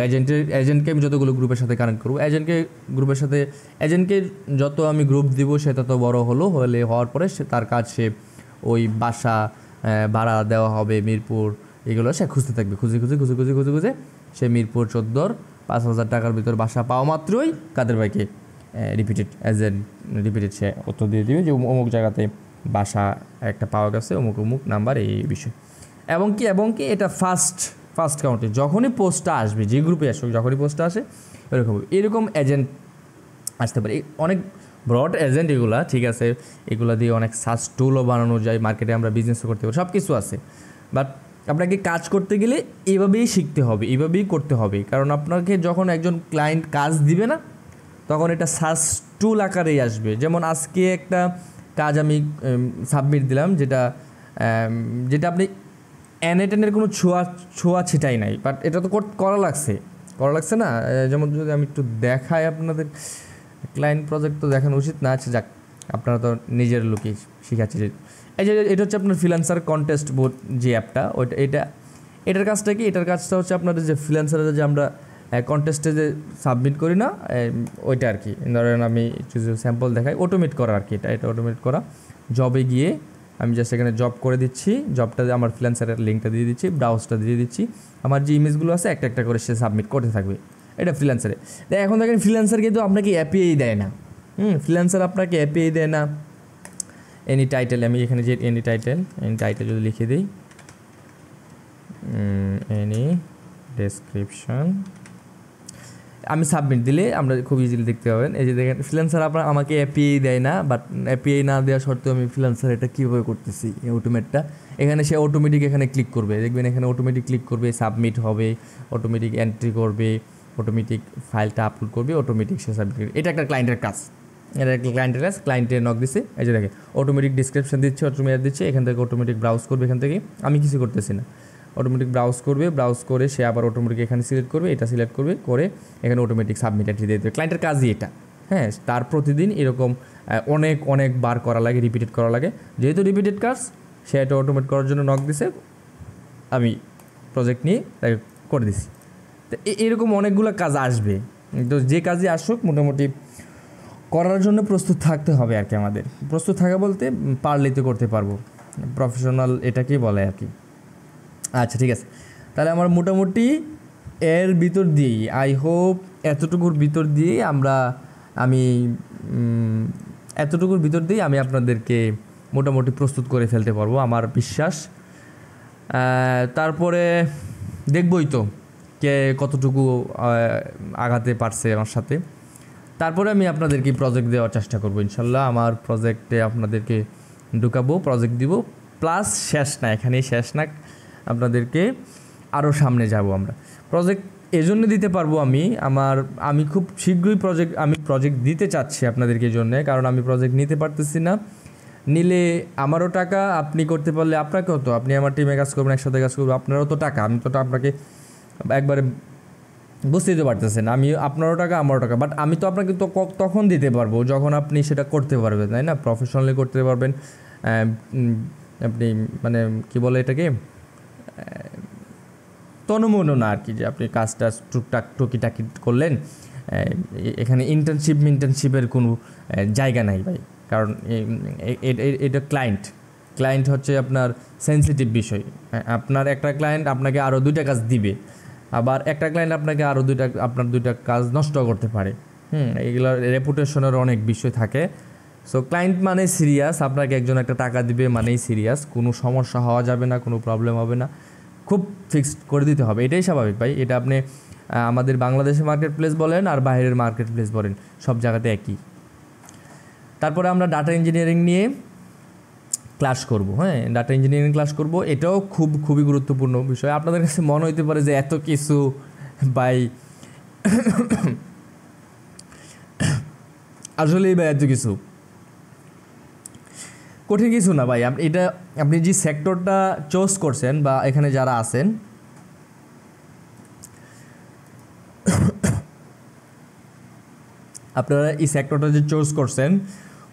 এজেন্টকে আমি যতগুলো গ্রুপের সাথে কানেক্ট করবো, এজেন্টকে যত আমি গ্রুপ দিব সে তত বড় হওয়ার পরে সে তার কাজ, সে ওই বাসা ভাড়া দেওয়া হবে মিরপুর, এগুলো সে খুঁজতে থাকবে, খুঁজে সে মিরপুর 14-র 5,000 টাকার ভিতর বাসা পাওয়া মাত্রই কাদের ভাইকে রিপিটেড সে উত্তর দিয়ে দিবে যে অমুক জায়গাতে বাসা একটা পাওয়া গেছে, অমুক নাম্বার, এই বিষয়। এবং কি এটা ফার্স্ট কাউন্টে যখনই পোস্টটা আসবে, যে গ্রুপে আসবে যখনই পোস্টটা আসে এরকম এজেন্ট আসতে পারে। অনেক ব্রড এজেন্ট এগুলা, ঠিক আছে, এগুলা দিয়ে অনেক সার্চ টুলও বানানো যায়, মার্কেটে আমরা বিজনেসও করতে পারি, সব কিছু আছে। বাট আপনাকে কাজ করতে গেলে এইভাবেই শিখতে হবে, এইভাবেই করতে হবে। কারণ আপনাকে যখন একজন ক্লায়েন্ট কাজ দিবে না, তখন এটা সার্চ টুল আকারেই আসবে। যেমন আজকে একটা কাজ আমি সাবমিট দিলাম, যেটা আপনি অ্যানেটেনের কোনো ছোঁয়া ছিটাই নাই, বাট এটা তো করা লাগছে না। যেমন যদি আমি একটু দেখাই আপনাদের, ক্লায়েন্ট প্রজেক্ট তো দেখানো উচিত না, আছে যাক, আপনারা তো নিজের লোকই শিখাচ্ছে। এটা হচ্ছে আপনার ফ্রিল্যান্সার কন্টেস্ট বোর্ড যে অ্যাপটা, এটার কাজটা কি, এটার কাজটা হচ্ছে আপনাদের যে ফ্রিল্যান্সারের যে আমরা কন্টেস্টে যে সাবমিট করি না, ওইটা আর কি। ধরেন আমি কিছু স্যাম্পল দেখাই, অটোমেট করা আর কি, এটা অটোমেট করা। জবে গিয়ে আমি জাস্ট এখানে জব করে দিচ্ছি, জবটা আমার ফ্রিল্যান্সারের লিঙ্কটা দিয়ে দিচ্ছি, ব্রাউজটা দিয়ে দিচ্ছি, আমার যে ইমেজগুলো আছে একটা করে সে সাবমিট করতে থাকবে, এটা ফ্রিল্যান্সারে। এখন দেখেন ফ্রিল্যান্সার কিন্তু আপনাকে অ্যাপিআই দেয় না, ফ্রিল্যান্সার আপনাকে অ্যাপিআই দেয় না। এনি টাইটেল, আমি এখানে যে এনি টাইটেল যদি লিখে দিই, এনি ডেসক্রিপশন আমি সাবমিট দিলে আমরা খুব ইজিলি দেখতে পাবেন। এই যে দেখেন ফ্রিল্যান্সার আপনার আমাকে এপিআই দেয় না, বাট এপিআই না দেওয়া সত্ত্বেও আমি ফ্রিল্যান্সার এটা কীভাবে করতেছি এই অটোমেটটা। এখানে সে অটোমেটিক এখানে ক্লিক করবে, দেখবেন এখানে অটোমেটিক ক্লিক করবে, সাবমিট হবে, অটোমেটিক এন্ট্রি করবে, অটোমেটিক ফাইলটা আপলোড করবে, অটোমেটিক সে সাবমিট করবে। এটা একটা ক্লায়েন্টের কাজ, এটা একটা ক্লায়েন্টের কাজ। ক্লায়েন্টে নক দিচ্ছে, এই যে দেখে অটোমেটিক ডিসক্রিপশন দিচ্ছে, অটোমেটিক দিচ্ছে, এখান থেকে অটোমেটিক ব্রাউজ করবে, এখান থেকে আমি কিছু করতেছি না, অটোমেটিক ব্রাউজ করবে, ব্রাউজ করে সে আবার অটোমেটিক এখানে সিলেক্ট করবে, এটা সিলেক্ট করবে, করে এখানে অটোমেটিক সাবমিট এন্ট্রি দিয়ে দেবে। ক্লায়েন্টের কাজই এটা। হ্যাঁ, তার প্রতিদিন এরকম অনেক বার করা লাগে, রিপিটেড করা লাগে। যেহেতু রিপিটেড কাজ, সে এটা অটোমেট করার জন্য নক দিছে, আমি প্রজেক্ট নিয়ে তাকে করে দিছি। তো এরকম অনেকগুলো কাজ আসবে, তো যে কাজে আসুক মোটামুটি করার জন্য প্রস্তুত থাকতে হবে আর কি। আমাদের প্রস্তুত থাকা বলতে পারলেই তো করতে পারবো, প্রফেশনাল এটাকেই বলে আর কি। আচ্ছা ঠিক আছে, তাহলে আমার মোটামুটি এর ভিতর দিয়েই আই হোপ এতটুকুর ভিতর দিয়েই আমি আপনাদেরকে মোটামুটি প্রস্তুত করে ফেলতে পারবো, আমার বিশ্বাস। তারপরে দেখবই তো কে কতটুকু আগাতে পারছে আমার সাথে। তারপরে আমি আপনাদেরকে প্রজেক্ট দেওয়ার চেষ্টা করবো ইনশাল্লাহ। আমার প্রজেক্টে আপনাদেরকে ঢুকাবো, প্রজেক্ট দিব, প্লাস শেষ না, এখানেই শেষ না, আপনাদেরকে আরও সামনে যাব আমরা। প্রজেক্ট এজন্য দিতে পারবো আমি খুব শীঘ্রই প্রজেক্ট দিতে চাচ্ছি আপনাদেরকে জন্য, কারণ আমি প্রজেক্ট নিতে পারতেছি না। নিলে আমারও টাকা, আপনি করতে পারলে আপনাকেও, তো আপনি আমার টিমে কাজ করবেন, একসাথে কাজ করবো, আপনারও তো টাকা। আমি তো আপনাকে একবারে বুঝতেই তো পারতেছেন, আমি আপনারও টাকা আমারও টাকা, বাট আমি তো আপনাকে তো তখন দিতে পারবো যখন আপনি সেটা করতে পারবেন, তাই না? প্রফেশনালি করতে পারবেন, আপনি মানে কি বলে এটাকে তনমনো না আর কি, যে আপনি কাজটা টুকটাক টুকিটাকি করলেন। এখানে ইন্টার্নশিপের কোনো জায়গা নাই ভাই, কারণ এটা ক্লায়েন্ট হচ্ছে আপনার সেন্সিটিভ বিষয়। আপনার একটা ক্লায়েন্ট আপনাকে আরও 2টা কাজ দিবে, আবার একটা ক্লায়েন্ট আপনাকে আরও আপনার 2টা কাজ নষ্ট করতে পারে। এগুলোর রেপুটেশনের অনেক বিষয় থাকে। সো ক্লায়েন্ট মানে সিরিয়াস, আপনাকে একজন একটা টাকা দিবে মানেই সিরিয়াস, কোনো সমস্যা হওয়া যাবে না, কোনো প্রবলেম হবে না, খুব ফিক্সড করে দিতে হবে। এটাই স্বাভাবিক ভাই, এটা আপনি আমাদের বাংলাদেশের মার্কেট প্লেস বলেন আর বাইরের মার্কেট প্লেস বলেন, সব জায়গাতে একই। তারপরে আমরা ডাটা ইঞ্জিনিয়ারিং নিয়ে ক্লাস করব। হ্যাঁ, ডাটা ইঞ্জিনিয়ারিং ক্লাস করব, এটাও খুবই গুরুত্বপূর্ণ বিষয়। আপনাদের কাছে মনে হইতে পারে যে এত কিছু ভাই, আসলেই ভাই এত কিছু কঠিন কিছু না ভাই। এটা আপনি যে সেক্টরটা চুজ করছেন বা এখানে যারা আছেন, আপনারা এই সেক্টরটা যে চুজ করছেন,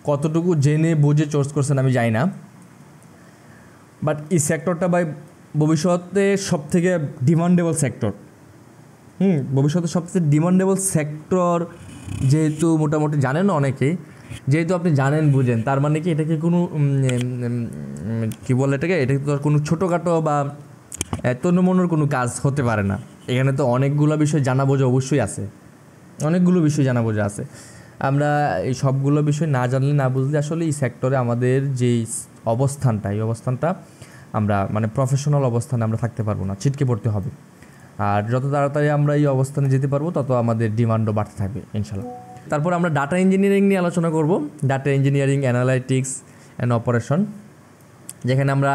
কতটুকু জেনে বুঝে চুজ করছেন আমি জানি না, বাট এই সেক্টরটা ভাই ভবিষ্যতে সবথেকে ডিমান্ডেবল সেক্টর। ভবিষ্যতে সবচেয়ে ডিমান্ডেবল সেক্টর, যেহেতু মোটামুটি জানেন অনেকেই, যেহেতু আপনি জানেন বুঝেন, তার মানে কি এটাকে কোনো কী বলে এটাকে তো কোনো ছোটোখাটো বা তন্যমনোর কোনো কাজ হতে পারে না। এখানে তো অনেকগুলো বিষয় জানা বোঝা অবশ্যই আছে, অনেকগুলো বিষয় জানা বোঝা আছে। আমরা এই সবগুলো বিষয় না জানলে না বুঝলে আসলে এই সেক্টরে আমাদের যেই অবস্থানটা, এই অবস্থানটা আমরা মানে প্রফেশনাল অবস্থানে আমরা থাকতে পারবো না, ছিটকে পড়তে হবে। আর যত তাড়াতাড়ি আমরা এই অবস্থানে যেতে পারবো, তত আমাদের ডিমান্ডও বাড়তে থাকবে ইনশাল্লাহ। তারপর আমরা ডাটা ইঞ্জিনিয়ারিং নিয়ে আলোচনা করব, data engineering, analytics and operation, যেখানে আমরা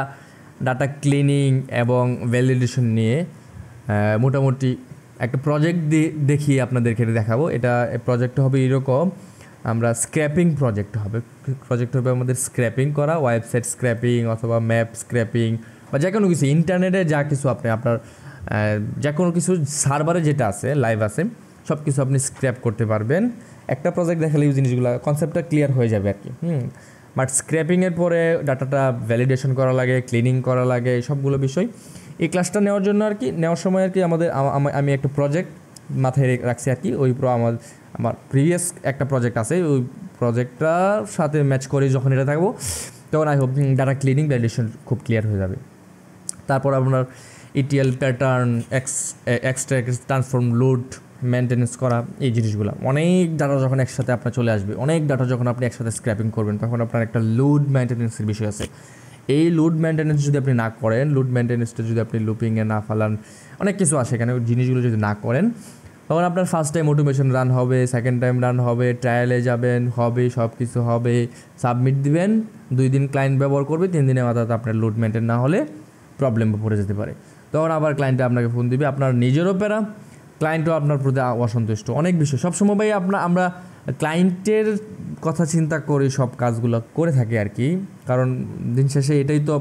ডাটা ক্লিনিং এবং ভ্যালিডেশন নিয়ে মোটামুটি একটা প্রজেক্ট দেখিয়ে আপনাদেরকে দেখাবো। এটা প্রজেক্টটা হবে এরকম, আমরা স্ক্র্যাপিং প্রজেক্ট হবে আমাদের স্ক্র্যাপিং করা, ওয়েবসাইট স্ক্র্যাপিং অথবা ম্যাপ স্ক্র্যাপিং বা যে কোনো কিছু ইন্টারনেটে যা কিছু আপনার যে কোনো কিছু সার্ভারে যেটা আছে, লাইভ আছে, সব কিছু আপনি স্ক্র্যাপ করতে পারবেন। একটা প্রজেক্ট দেখালে এই জিনিসগুলো কনসেপ্টটা ক্লিয়ার হয়ে যাবে আর কি। বাট স্ক্র্যাপিংয়ের পরে ডাটাটা ভ্যালিডেশন করা লাগে, ক্লিনিং করা লাগে, সবগুলো বিষয় এই ক্লাসটা নেওয়ার জন্য আর কি, নেওয়ার সময় আর কি আমি একটা প্রজেক্ট মাথায় রাখছি আর কি। আমার প্রিভিয়াস একটা প্রজেক্ট আছে, ওই প্রজেক্টটার সাথে ম্যাচ করে যখন এটা থাকবো, তখন I hope data cleaning validation খুব ক্লিয়ার হয়ে যাবে। তারপর আপনার ETL pattern, extract, transform, load, maintenance করা, এই জিনিসগুলো। অনেক ডাটা যখন একসাথে আপনার চলে আসবে, অনেক ডাটা যখন আপনি একসাথে স্ক্র্যাপিং করবেন, তখন আপনার একটা লোড মেনটেন্যান্সের বিষয় আছে। এই লোড মেনটেন্যান্স যদি আপনি না করেন, লোড মেনটেন্যান্সটা যদি আপনি লুপিংয়ে না ফালান, অনেক কিছু আসে এখানে, জিনিসগুলো যদি না করেন, তখন আপনার ফার্স্ট টাইম অটোমেশন রান হবে, সেকেন্ড টাইম রান হবে, ট্রায়ালে যাবেন, হবে, সব কিছু হবে, সাবমিট দিবেন, 2 দিন ক্লায়েন্ট ব্যবহার করবে, 3 দিনের মাথায় আপনার লোড মেনটেন না হলে প্রবলেমে পড়ে যেতে পারে। তখন আবার ক্লায়েন্টে আপনাকে ফোন দিবে, আপনার নিজেরও প্যারা, ক্লায়েন্টও আপনার প্রতি অসন্তুষ্ট। অনেক বিষয় সবসময় ভাই আমরা ক্লায়েন্টের কথা চিন্তা করে সব কাজগুলো করে থাকি আর কি, কারণ দিন শেষে এটাই তো,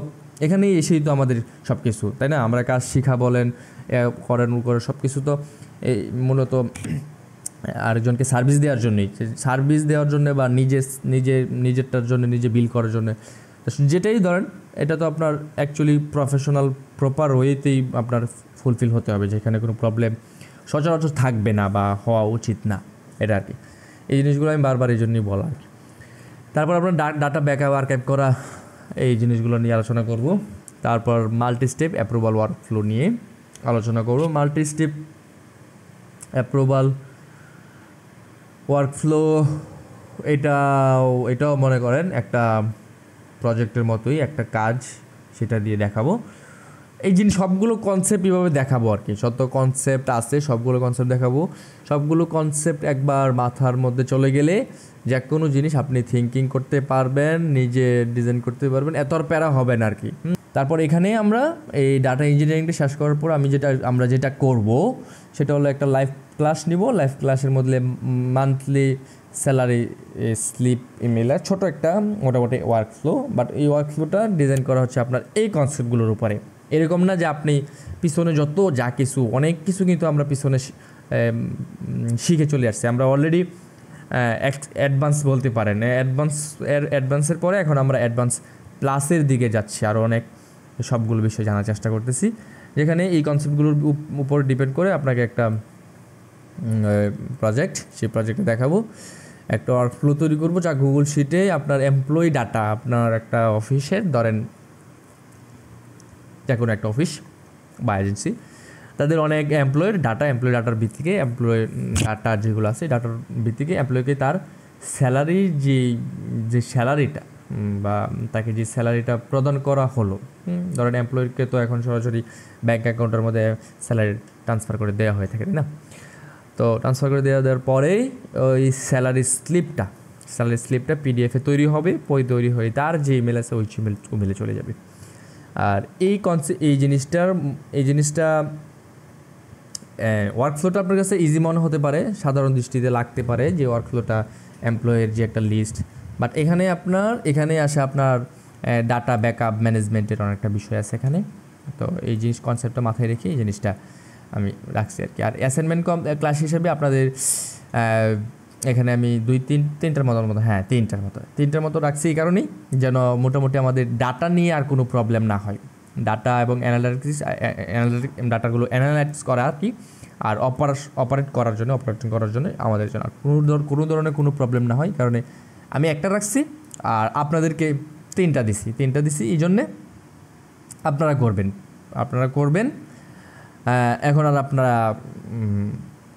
এখানেই এসেই তো আমাদের সব কিছু, তাই না? আমরা কাজ শিখা বলেন, করেন করে সব কিছু তো এই মূলত আরেকজনকে সার্ভিস দেওয়ার জন্যই, সার্ভিস দেওয়ার জন্য বা নিজেরটার জন্য, নিজে বিল করার জন্য, যেটাই ধরেন এটা তো আপনার অ্যাকচুয়ালি প্রফেশনাল প্রপার ওয়েতেই আপনার ফুলফিল হতে হবে, যেখানে কোনো প্রবলেম সচরাচর থাকবে না বা হওয়া উচিত না, এটা আর কি। এই জিনিসগুলো আমি বারবার এই জন্যই বলা আর কি। তারপর আপনার ডাটা ব্যাকআপ আর্কাইভ করা, এই জিনিসগুলো নিয়ে আলোচনা করব। তারপর মাল্টি স্টেপ অ্যাপ্রুভাল ওয়ার্কফ্লো নিয়ে আলোচনা করব। মাল্টি স্টেপ অ্যাপ্রুভাল ওয়ার্কফ্লো এটাও মনে করেন একটা প্রজেক্টের মতোই একটা কাজ, সেটা দিয়ে দেখাবো। এই জিনিস সবগুলো কনসেপ্ট এভাবে দেখাবো আর কি, যত কনসেপ্ট আছে সবগুলো কনসেপ্ট দেখাবো। সবগুলো কনসেপ্ট একবার মাথার মধ্যে চলে গেলে যে কোনো জিনিস আপনি থিঙ্কিং করতে পারবেন, নিজে ডিজাইন করতে পারবেন, এত আর প্যারা হবে না আর কি। তারপর এখানে আমরা এই ডাটা ইঞ্জিনিয়ারিংটা শেষ করার পর আমরা যেটা করব সেটা হলো একটা লাইভ ক্লাস নিব। লাইভ ক্লাসের মধ্যে মান্থলি স্যালারি স্লিপ ইমেল, ছোটো একটা মোটামুটি ওয়ার্কফ্লো, বাট এই ওয়ার্কফ্লোটা ডিজাইন করা হচ্ছে আপনার এই কনসেপ্টগুলোর উপরে। এরকম না যে আপনি পিছনে যত যা কিছু, অনেক কিছু কিন্তু আমরা পিছনে শিখে চলে আসছি, আমরা অলরেডি অ্যাডভান্স বলতে পারেন। অ্যাডভান্সের পরে এখন আমরা অ্যাডভান্স প্লাসের দিকে যাচ্ছি, আরও অনেক সবগুলো বিষয় জানার চেষ্টা করতেছি, যেখানে এই কনসেপ্টগুলোর উপর ডিপেন্ড করে আপনাকে একটা প্রজেক্ট, সেই প্রজেক্টে দেখাবো। একটা ওয়ার্কফ্লো তৈরি করবো যা গুগল শিটে আপনার এমপ্লয়ি ডাটা, আপনার একটা অফিসের ধরেন যে কোনো একটা অফিস বা এজেন্সি, তাদের অনেক এমপ্লয়ের ডাটার ভিত্তিকে, এমপ্লয় ডাটা যেগুলো আছে ডাটার ভিত্তিকে এমপ্লয়কে তার স্যালারি যে স্যালারিটা বা তাকে যে স্যালারিটা প্রদান করা হলো, ধরেন এমপ্লয়িকে তো এখন সরাসরি ব্যাঙ্ক অ্যাকাউন্টের মধ্যে স্যালারি ট্রান্সফার করে দেওয়া হয়ে থাকে, তাই না? তো ট্রান্সফার করে দেওয়ার পরেই ওই স্যালারি স্লিপটা পিডিএফে তৈরি হবে, তৈরি হয়ে তার যে ইমেল আছে ওই ইমেলে চলে যাবে। আর এই জিনিসটা ওয়ার্কফ্লোটা আপনার কাছে ইজি মনে হতে পারে, সাধারণ দৃষ্টিতে লাগতে পারে যে ওয়ার্কফ্লোটা এমপ্লয়ের যে একটা লিস্ট, বাট এখানে আসে আপনার ডাটা ব্যাকআপ ম্যানেজমেন্টের অনেকটা বিষয় আছে এখানে। তো এই কনসেপ্টটা মাথায় রেখে এই জিনিসটা আমি রাখছি আর কি। আর অ্যাসাইনমেন্ট ক্লাস হিসেবে আপনাদের এখানে আমি তিনটার মতো রাখছি, এই কারণেই যেন মোটামুটি আমাদের ডাটা নিয়ে আর কোনো প্রবলেম না হয়। ডাটা এবং ডাটাগুলো অ্যানালাইসিস করা আর কি, আর অপারেটিং করার জন্য আমাদের জন্য কোনো ধরনের কোনো প্রবলেম না হয়, কারণে আমি একটা রাখছি আর আপনাদেরকে তিনটা দিছি এই জন্যে আপনারা করবেন। এখন আর আপনারা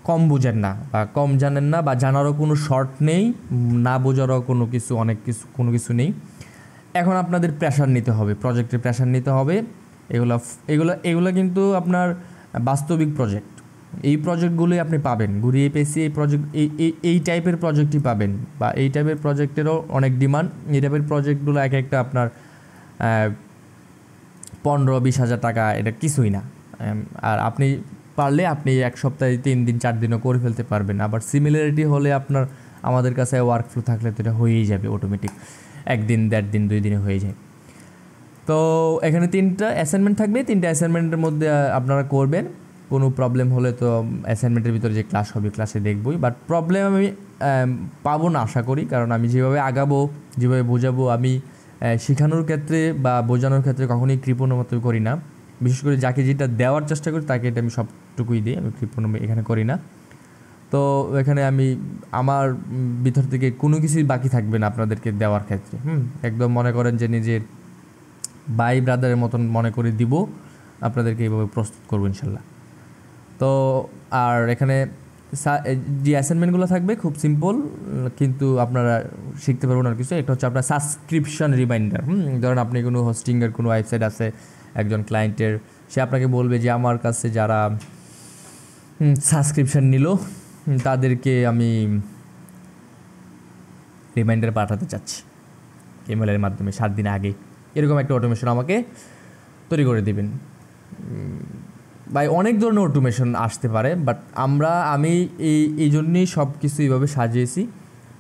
কম বুঝেন না বা কম জানেন না বা জানারও কোনো শর্ট নেই, না বোঝারও কোনো কিছু নেই। এখন আপনাদের প্রেশার নিতে হবে, প্রজেক্টের প্রেশার নিতে হবে। এগুলো কিন্তু আপনার বাস্তবিক প্রজেক্ট, এই প্রজেক্টগুলোই আপনি পাবেন ঘুরিয়ে পেঁচিয়ে। এই টাইপের প্রজেক্টই পাবেন, বা এই টাইপের প্রজেক্টেরও অনেক ডিমান্ড। এই টাইপের প্রজেক্টগুলো একটা আপনার 15-20 হাজার টাকা, এটা কিছুই না। আর আপনি পারলে আপনি 1 সপ্তাহে 3 দিন 4 দিনও করে ফেলতে পারবেন। আবার সিমিলারিটি হলে আমাদের কাছে ওয়ার্কফ্লো থাকলে তো এটা হয়েই যাবে অটোমেটিক, 1 দিন 1.5 দিন 2 দিনে হয়ে যায়। তো এখানে 3টা অ্যাসাইনমেন্ট থাকবে, 3টা অ্যাসাইনমেন্টের মধ্যে আপনারা করবেন। কোনো প্রবলেম হলে তো অ্যাসাইনমেন্টের ভিতরে যে ক্লাস হবে ক্লাসে দেখবই, বাট প্রবলেম আমি পাবো না আশা করি, কারণ আমি যেভাবে আগাবো, যেভাবে বোঝাবো, আমি শেখানোর ক্ষেত্রে বা বোঝানোর ক্ষেত্রে কখনোই কৃপণের মতো করি না। বিশেষ করে যাকে যেটা দেওয়ার চেষ্টা করি তাকে এটা আমি সবটুকুই দিই, আমি কৃপণ এখানে করি না। তো এখানে আমি আমার ভিতর থেকে কোনো কিছুই বাকি থাকবে না আপনাদেরকে দেওয়ার ক্ষেত্রে। একদম মনে করেন যে নিজের ভাই ব্রাদারের মতন মনে করে দিব, আপনাদেরকে এইভাবে প্রস্তুত করবো ইনশাল্লাহ। তো আর এখানে যে অ্যাসাইনমেন্টগুলো থাকবে খুব সিম্পল, কিন্তু আপনারা শিখতে পারবেন আর কিছু। এটা হচ্ছে আপনার সাবস্ক্রিপশন রিমাইন্ডার। ধরেন আপনি কোনো হোস্টিংয়ের কোনো ওয়েবসাইট আছে একজন ক্লায়েন্টের, সে আপনাকে বলবে যে আমার কাছে যারা সাবস্ক্রিপশন নিল তাদেরকে আমি রিমাইন্ডার পাঠাতে চাচ্ছি ইমেলের মাধ্যমে 7 দিন আগে, এরকম একটা অটোমেশন আমাকে তৈরি করে দিবেন। ভাই অনেক ধরনের অটোমেশন আসতে পারে, বাট আমি এই জন্যই সব কিছু এইভাবে সাজিয়েছি।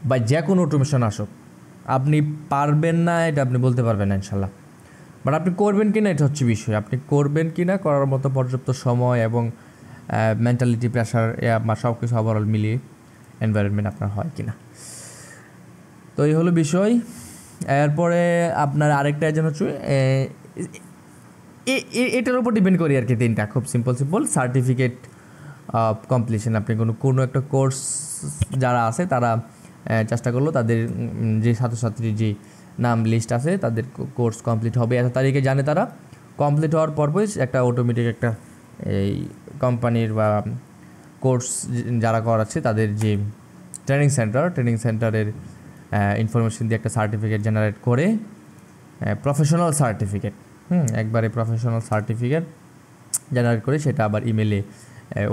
বা যে কোনো অটোমেশন আসুক, আপনি পারবেন না এটা আপনি বলতে পারবেন না ইনশাল্লাহ, বাট আপনি করবেন কি না এটা হচ্ছে বিষয়। আপনি করবেন কি না, করার মতো পর্যাপ্ত সময় এবং মেন্টালিটি, প্রেশার বা সব কিছু ওভারঅল মিলিয়ে এনভায়রনমেন্ট আপনার হয় কি না। তো এই হলো বিষয়। এরপরে আপনার আরেকটা এজেন্ট হচ্ছে এটার উপর ডিপেন্ড করি আর কি, 3টা খুব সিম্পল সার্টিফিকেট অফ কমপ্লিশন। আপনি কোনো একটা কোর্স যারা আছে তারা চেষ্টা করলো তাদের যে ছাত্রছাত্রীর যে নাম লিস্ট আছে তাদের কোর্স কমপ্লিট হবে এত তারিখে জানে, তারা কমপ্লিট হওয়ার পরপরই একটা অটোমেটিক একটা এই কোম্পানির বা কোর্স যারা করাচ্ছে তাদের যে ট্রেনিং সেন্টারের ইনফরমেশন দিয়ে একটা সার্টিফিকেট জেনারেট করে, প্রফেশনাল সার্টিফিকেট, একবারে প্রফেশনাল সার্টিফিকেট জেনারেট করে সেটা আবার ইমেলে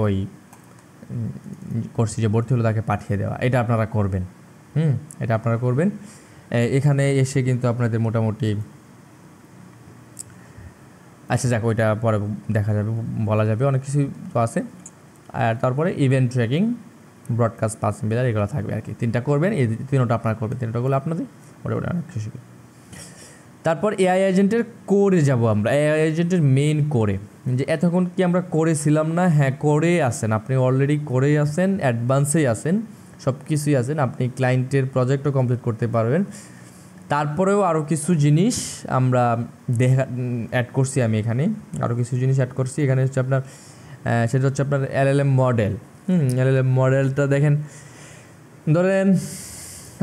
ওই কোর্সে যে ভর্তি হলো তাকে পাঠিয়ে দেওয়া। এটা আপনারা করবেন। এটা আপনারা করবেন। এখানে এসে কিন্তু আপনাদের মোটামুটি আচ্ছা যাক, ওইটা পরে দেখা যাবে, বলা যাবে, অনেক কিছু তো আছে। আর তারপরে event tracking, broadcast, pass Miller, এগুলো থাকবে আর কি। 3টা করবেন, এই 3টা আপনারা করবেন, 3টা করলে আপনাদের মোটামুটি অনেক কিছু। তারপর এআই এজেন্টের কোরে যাব আমরা, এআই এজেন্টের মেইন কোরে, যে এতক্ষণ কি আমরা করেছিলাম না? হ্যাঁ, করে আসেন, আপনি অলরেডি করেই আসেন, অ্যাডভান্সেই আসেন, সব কিছুই আছেন, আপনি ক্লায়েন্টের প্রজেক্টও কমপ্লিট করতে পারবেন। তারপরেও আরও কিছু জিনিস আমরা অ্যাড করছি, আমি এখানে আরও কিছু জিনিস অ্যাড করছি। এখানে হচ্ছে আপনার সেটা হচ্ছে আপনার এলএলএম মডেল। এলএলএম মডেলটা দেখেন, ধরেন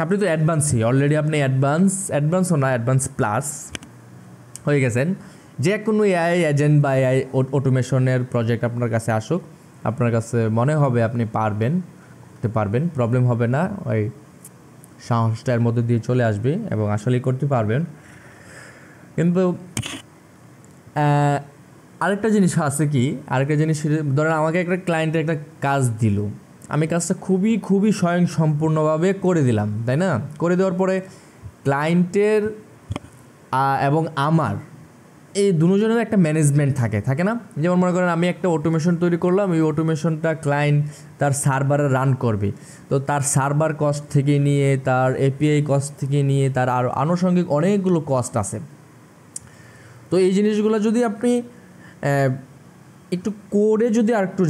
আপনি তো অ্যাডভান্সই অলরেডি, আপনি অ্যাডভান্সও না, অ্যাডভান্স প্লাস হয়ে গেছেন। যে কোনো এআই এজেন্ট বা এআই অটোমেশনের প্রজেক্ট আপনার কাছে আসুক, আপনার কাছে মনে হবে আপনি করতে পারবেন, প্রবলেম হবে না, ওই সাহসটার মধ্যে দিয়ে চলে আসবে এবং আসলেই করতে পারবেন। কিন্তু আরেকটা জিনিস আছে কি, ধরেন আমাকে একটা ক্লায়েন্টের একটা কাজ দিল, আমি কাজটা খুবই স্বয়ংসম্পূর্ণভাবে করে দিলাম, তাই না? করে দেওয়ার পরে ক্লায়েন্টের এবং আমার এই দুজনের একটা ম্যানেজমেন্ট থাকে না? যেমন মনে করেন আমি একটা অটোমেশন তৈরি করলাম, এই অটোমেশনটা ক্লায়েন্ট তার সার্ভারে রান করবে, তো তার সার্ভার কস্ট থেকে নিয়ে, তার এপিআই কস্ট থেকে নিয়ে, তার আরও আনুষঙ্গিক অনেকগুলো কস্ট আছে। তো এই জিনিসগুলো যদি আপনি একটু করে যদি আর একটু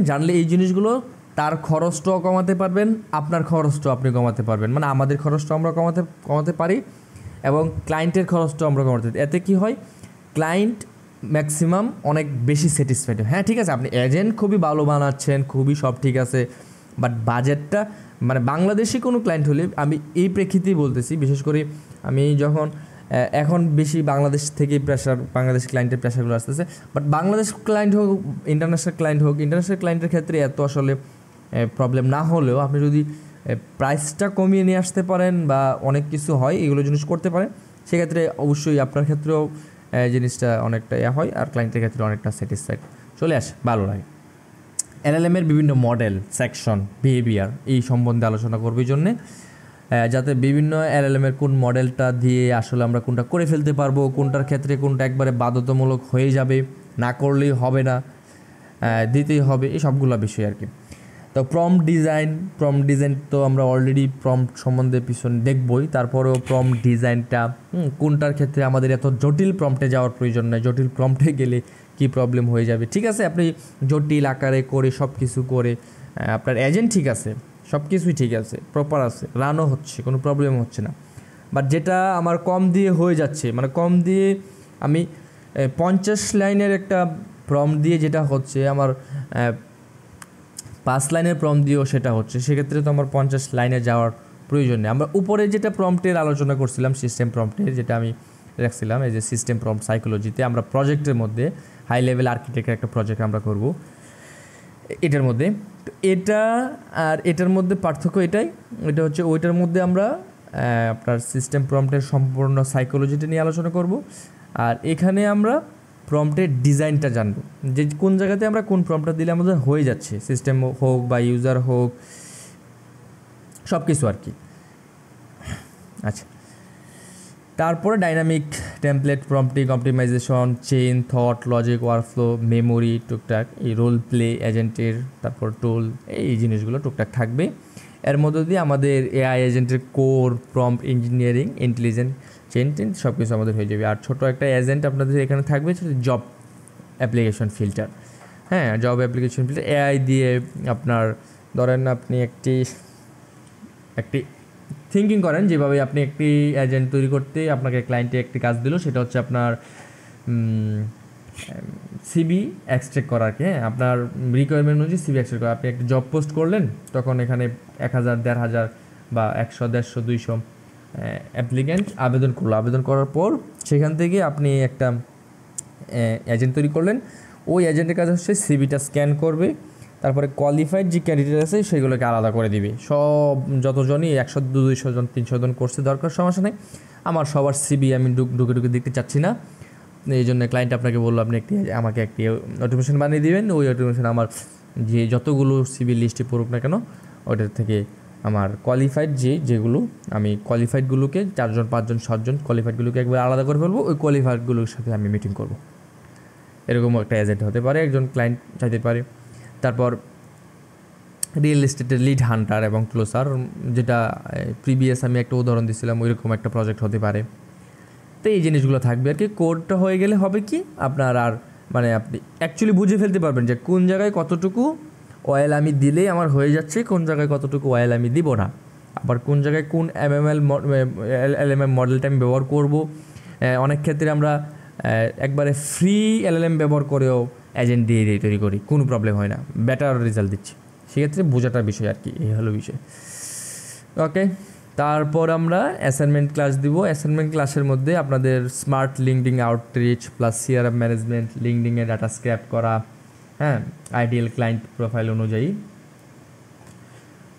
জানলে এই জিনিসগুলো তার খরচটাও কমাতে পারবেন, আপনার খরচটাও আপনি কমাতে পারবেন, মানে আমাদের খরচটাও আমরা কমাতে পারি এবং ক্লায়েন্টের খরচটাও আমরা কমাতে। এতে কি হয়, ক্লায়েন্ট ম্যাক্সিমাম অনেক বেশি স্যাটিসফাইড। হ্যাঁ ঠিক আছে, আপনি এজেন্ট খুবই ভালো বানাচ্ছেন, খুবই সব ঠিক আছে, বাট বাজেটটা, মানে বাংলাদেশি কোনো ক্লায়েন্ট হলে, আমি এই প্রেক্ষিতেই বলতেছি, বিশেষ করে আমি যখন এখন বেশি বাংলাদেশ থেকে বাংলাদেশ ক্লায়েন্টের প্রেশারগুলো আসতেছে, বাট বাংলাদেশ ক্লায়েন্ট হোক, ইন্টারন্যাশনাল ক্লায়েন্টের ক্ষেত্রে এত আসলে প্রবলেম না হলেও আপনি যদি প্রাইসটা কমিয়ে নিয়ে আসতে পারেন বা অনেক কিছু হয়, এগুলো জিনিস করতে পারেন, সেক্ষেত্রে অবশ্যই আপনার ক্ষেত্রেও জিনিসটা অনেকটা হয়, আর ক্লায়েন্টের ক্ষেত্রে অনেকটা স্যাটিসফাইড চলে আসে, ভালো লাগে। এলএলএমের বিভিন্ন মডেল, সেকশন, বিহেভিয়ার, এই সম্বন্ধে আলোচনা করবে এই জন্যে, যাতে বিভিন্ন এলএলএমের কোন মডেলটা দিয়ে আসলে আমরা কোনটা করে ফেলতে পারবো, কোনটার ক্ষেত্রে কোনটা একবারে বাধ্যতামূলক হয়ে যাবে, না করলেই হবে না, দিতেই হবে, এই সবগুলো বিষয় আর কি। তো প্রম্পট ডিজাইন তো আমরা অলরেডি প্রম্পট সম্বন্ধে পিছনে দেখবই, তারপরেও প্রম্পট ডিজাইনটা কোনটার ক্ষেত্রে আমাদের এত জটিল প্রম্পটে যাওয়ার প্রয়োজন নয়, জটিল প্রম্পটে গেলে কি প্রবলেম হয়ে যাবে। ঠিক আছে, আপনি জটিল আকারে করে সব কিছু করে আপনার এজেন্ট ঠিক আছে, সব কিছুই ঠিক আছে, প্রপার আছে, রানও হচ্ছে, কোনো প্রবলেম হচ্ছে না, বাট যেটা আমার কম দিয়ে হয়ে যাচ্ছে, মানে কম দিয়ে আমি 50 লাইনের একটা প্রম্পট দিয়ে যেটা হচ্ছে আমার 5 লাইনের প্রম্পট দিয়েও সেটা হচ্ছে, সেক্ষেত্রে তো আমার 50 লাইনে যাওয়ার প্রয়োজন নেই। আমরা উপরে যেটা প্রম্পটের আলোচনা করছিলাম, সিস্টেম প্রম্পটের, যেটা আমি রাখছিলাম, এই যে সিস্টেম প্রম্পট সাইকোলজিতে আমরা প্রজেক্টের মধ্যে হাই লেভেল আর্কিটেক্টের একটা প্রজেক্ট আমরা করব, এটার মধ্যে। তো এটা আর এটার মধ্যে পার্থক্য এটাই, এটা হচ্ছে ওইটার মধ্যে আমরা আপনার সিস্টেম প্রম্পটের সম্পূর্ণ সাইকোলজিটা নিয়ে আলোচনা করব, আর এখানে আমরা প্রম্পটের ডিজাইনটা জানবো, যে কোন জায়গাতে আমরা কোন প্রম্পটটা দিলে আমাদের হয়ে যাচ্ছে, সিস্টেম হোক বা ইউজার হোক, সব কিছু আর কি। আচ্ছা, তারপরে dynamic template prompting optimisation, chain thought, logic, workflow, memory, টুকটাক এই রোল প্লে এজেন্টের, তারপর টুল, এই জিনিসগুলো টুকটাক থাকবে। এর মধ্যে দিয়ে আমাদের এআই এজেন্টের core, prompt engineering, intelligent, chain সব কিছু আমাদের হয়ে যাবে। আর ছোটো একটা এজেন্ট আপনাদের এখানে থাকবে, জব অ্যাপ্লিকেশন ফিল্টার। হ্যাঁ, জব অ্যাপ্লিকেশন ফিল্টার এআই দিয়ে আপনার, ধরেন আপনি একটি থিঙ্কিং করেন, যেভাবে আপনি একটি এজেন্ট তৈরি করতে আপনাকে ক্লায়েন্টে একটি কাজ দিল, সেটা হচ্ছে আপনার সিবি এক্সট্রাক্ট করা আর কি। হ্যাঁ, আপনার রিকোয়ারমেন্ট অনুযায়ী সিবি এক্সট্রাক্ট করা। আপনি একটি জব পোস্ট করলেন, তখন এখানে 1000, 1500 বা 100, 150, 200 অ্যাপ্লিক্যান্ট আবেদন করলো। আবেদন করার পর সেখান থেকে আপনি একটা এজেন্ট তৈরি করলেন। ওই এজেন্টের কাজ হচ্ছে সিবিটা স্ক্যান করবে, তারপরে কোয়ালিফাইড যে ক্যান্ডিডেট আছে সেগুলোকে আলাদা করে দিবে। সব যতজনই 100, 200 জন, 300 জন কোর্সে দরকার, সমস্যা নেই, আমার সবার সিবি আমি ঢুকে দেখতে চাচ্ছি না। এই জন্য ক্লায়েন্ট আপনাকে বললো আপনি আমাকে একটি অটোমেশন বানিয়ে দিবেন। ওই অটোমেশন আমার যে যতগুলো সিবি লিস্টে পড়ুক না কেন, ওইটার থেকে আমার কোয়ালিফাইড যেগুলো, আমি কোয়ালিফাইডগুলোকে 4 জন, 5 জন, 7 জন কোয়ালিফাইডগুলোকে একবার আলাদা করে ফেলবো। ওই কোয়ালিফাইডগুলোর সাথে আমি মিটিং করব। এরকম একটা এজেন্ট হতে পারে, একজন ক্লায়েন্ট চাইতে পারে। তারপর রিয়েল এস্টেটের লিড হান্টার এবং ক্লোজার, যেটা প্রিভিয়াস আমি একটা উদাহরণ দিয়েছিলাম, ওইরকম একটা প্রজেক্ট হতে পারে। তো এই জিনিসগুলো থাকবে আর কি। কোডটা হয়ে গেলে হবে কি, আপনার আর মানে আপনি অ্যাকচুয়ালি বুঝে ফেলতে পারবেন যে কোন জায়গায় কতটুকু অয়েল আমি দিলেই আমার হয়ে যাচ্ছে, কোন জায়গায় কতটুকু অয়েল আমি দিব না, আবার কোন জায়গায় কোন এলএমএল মডেলটা আমি ব্যবহার করব। অনেক ক্ষেত্রে আমরা একবারে ফ্রি এলএলএম ব্যবহার করেও এজেন্ট দিয়ে তৈরি করি, কোনো প্রবলেম হয় না, বেটার রেজাল্ট দিচ্ছি। সেক্ষেত্রে বোঝাটার বিষয় আর কি, এই হলো বিষয়। ওকে, তারপর আমরা অ্যাসাইনমেন্ট ক্লাস দিব। অ্যাসাইনমেন্ট ক্লাসের মধ্যে আপনাদের smart LinkedIn outreach plus CRM management, লিঙ্কডিংয়ে ডাটা স্ক্র্যাপ করা, হ্যাঁ, আইডিয়াল ক্লায়েন্ট প্রোফাইল অনুযায়ী,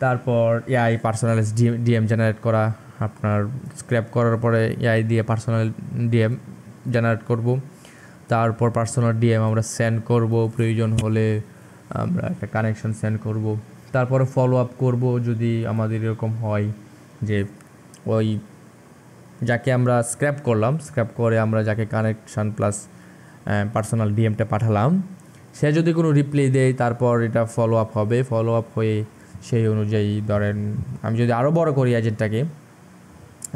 তারপর এআই পার্সোনালাইজ ডিএম জেনারেট করা, আপনার স্ক্র্যাপ করার পরে এআই দিয়ে পার্সোনাল ডিএম জেনারেট করব। তারপর পার্সোনাল ডিএম আমরা সেন্ড করব, প্রয়োজন হলে আমরা একটা কানেকশন সেন্ড করব। তারপরে ফলো আপ করব যদি আমাদের এরকম হয় যে ওই যাকে আমরা স্ক্র্যাপ করলাম, স্ক্র্যাপ করে আমরা যাকে কানেকশান প্লাস পার্সোনাল ডিএমটা পাঠালাম, সে যদি কোনো রিপ্লাই দেয়, তারপর এটা ফলো আপ হবে। ফলো আপ হয়ে সেই অনুযায়ী, ধরেন আমি যদি আরও বড় করি এজেন্টটাকে,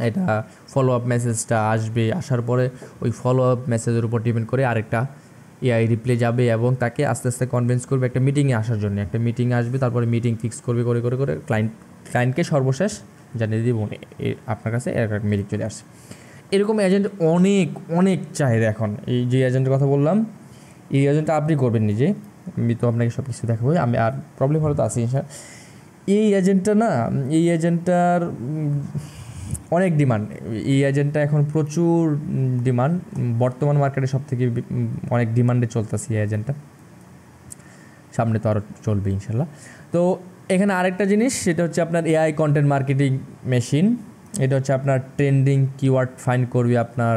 এটা ফলো আপ মেসেজটা আসবে, আসার পরে ওই ফলো আপ মেসেজের উপর ডিপেন্ড করে আরেকটা এআই রিপ্লাই যাবে এবং তাকে আস্তে আস্তে কনভিন্স করবে একটা মিটিংয়ে আসার জন্য। একটা মিটিংয়ে আসবে, তারপরে মিটিং ফিক্স করবে, করে ক্লায়েন্টকে সর্বশেষ জানিয়ে দিব আপনার কাছে একটা মিটিং চলে আসছে। এরকম এজেন্ট অনেক চাহিদা এখন। এই যে এজেন্টের কথা বললাম, এই এজেন্টটা আপনি করবেন নিজে, আমি তো আপনাকে সব কিছু দেখাবো। আমি আর প্রবলেম হলো তো আছে এই এজেন্টটা না, এই এজেন্টটার অনেক ডিমান্ড। এই এজেন্টটা এখন প্রচুর ডিমান্ড, বর্তমান মার্কেটে সব থেকে অনেক ডিমান্ডে চলতেছে এই এজেন্টটা, সামনে তো আরও চলবে ইনশাল্লাহ। তো এখানে আরেকটা জিনিস, সেটা হচ্ছে আপনার এআই কন্টেন্ট মার্কেটিং মেশিন। এটা হচ্ছে আপনার ট্রেন্ডিং কিওয়ার্ড ফাইন্ড করবে আপনার,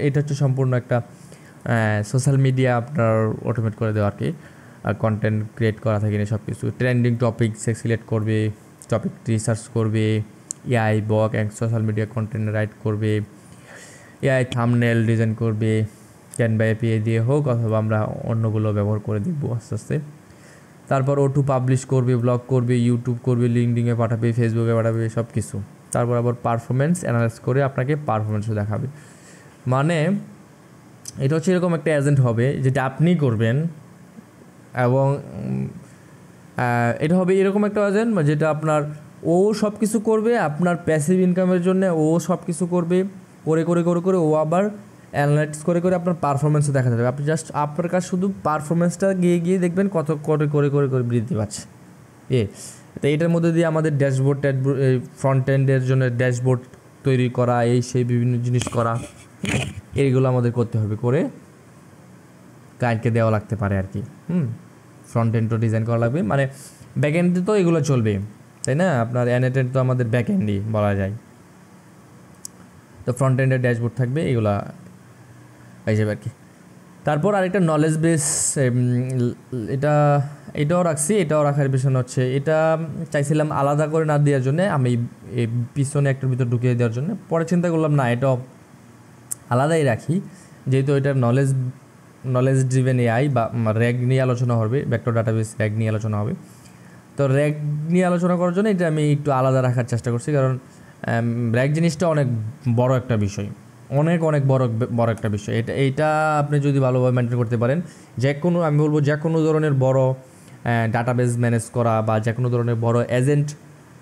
এটা হচ্ছে সম্পূর্ণ একটা সোশ্যাল মিডিয়া আপনার অটোমেট করে দেওয়া আর কি। আর কন্টেন্ট ক্রিয়েট করা থাকে না, সব কিছু ট্রেন্ডিং টপিক সিলেক্ট করবে, টপিক রিসার্চ করবে, AI blog and social media content right করবে, এআই থাম্বনেল ডিজাইন করবে, ক্যানভা এপিআই দিয়ে হোক, অথবা আমরা অন্যগুলো ব্যবহার করে দেখবো আস্তে আস্তে। তারপর O2 পাবলিশ করবে, ব্লগ করবে, ইউটিউব করবে, লিঙ্কডিনে পাঠাবে, ফেসবুকে পাঠাবে, সব কিছু। তারপর আবার পারফরমেন্স অ্যানালাইজ করে আপনাকে পারফরমেন্সও দেখাবে। মানে এটা হচ্ছে এরকম একটা এজেন্ট হবে যেটা আপনি করবেন, এবং এটা হবে এরকম একটা এজেন্ট যেটা আপনার ও সব কিছু করবে আপনার প্যাসিভ ইনকামের জন্য, ও সব কিছু করবে, করে ও আবার অ্যানালাইটিক্স করে আপনার পারফরমেন্সও দেখা যাবে। আপনি জাস্ট আপনার কাছে শুধু পারফরমেন্সটা গিয়ে দেখবেন কত করে বৃদ্ধি পাচ্ছে। তো এটার মধ্যে দিয়ে আমাদের ড্যাশবোর্ড ফ্রন্ট এন্ডের জন্য ড্যাশবোর্ড তৈরি করা, সেই বিভিন্ন জিনিস করা, এইগুলো আমাদের করতে হবে, করে ক্লায়েন্টকে দেওয়া লাগতে পারে আর কি। ফ্রন্ট এন্ডও ডিজাইন করা লাগবে, মানে ব্যাক এন্ডে তো এগুলো চলবে, তাই না? আপনার অ্যানেটেড তো আমাদের ব্যাক এন্ডই বলা যায়। তো ফ্রন্ট এন্ডের ড্যাশবোর্ড থাকবে, এগুলা এই যাবে আর কি। তারপর আরেকটা নলেজ বেস, এটাও রাখছি। এটাও রাখার পিছনে হচ্ছে, এটা চাইছিলাম আলাদা করে না দেওয়ার জন্য, আমি পিছনে একটার ভিতর ঢুকিয়ে দেওয়ার জন্য। পরে চিন্তা করলাম না, এটাও আলাদাই রাখি, যেহেতু এটার নলেজ ড্রিভেন এআই বা র্যাগ নিয়ে আলোচনা হবে, ভেক্টর ডাটাবেস র্যাগ নিয়ে আলোচনা হবে। তো র্যাগ নিয়ে আলোচনা করার জন্য এটা আমি একটু আলাদা রাখার চেষ্টা করছি, কারণ র্যাগ জিনিসটা অনেক বড় একটা বিষয়, অনেক বড় একটা বিষয়। এইটা আপনি যদি ভালোভাবে মেনটেন করতে পারেন, আমি বলবো যে কোনো ধরনের বড় ডাটাবেস ম্যানেজ করা বা যে কোনো ধরনের বড় এজেন্ট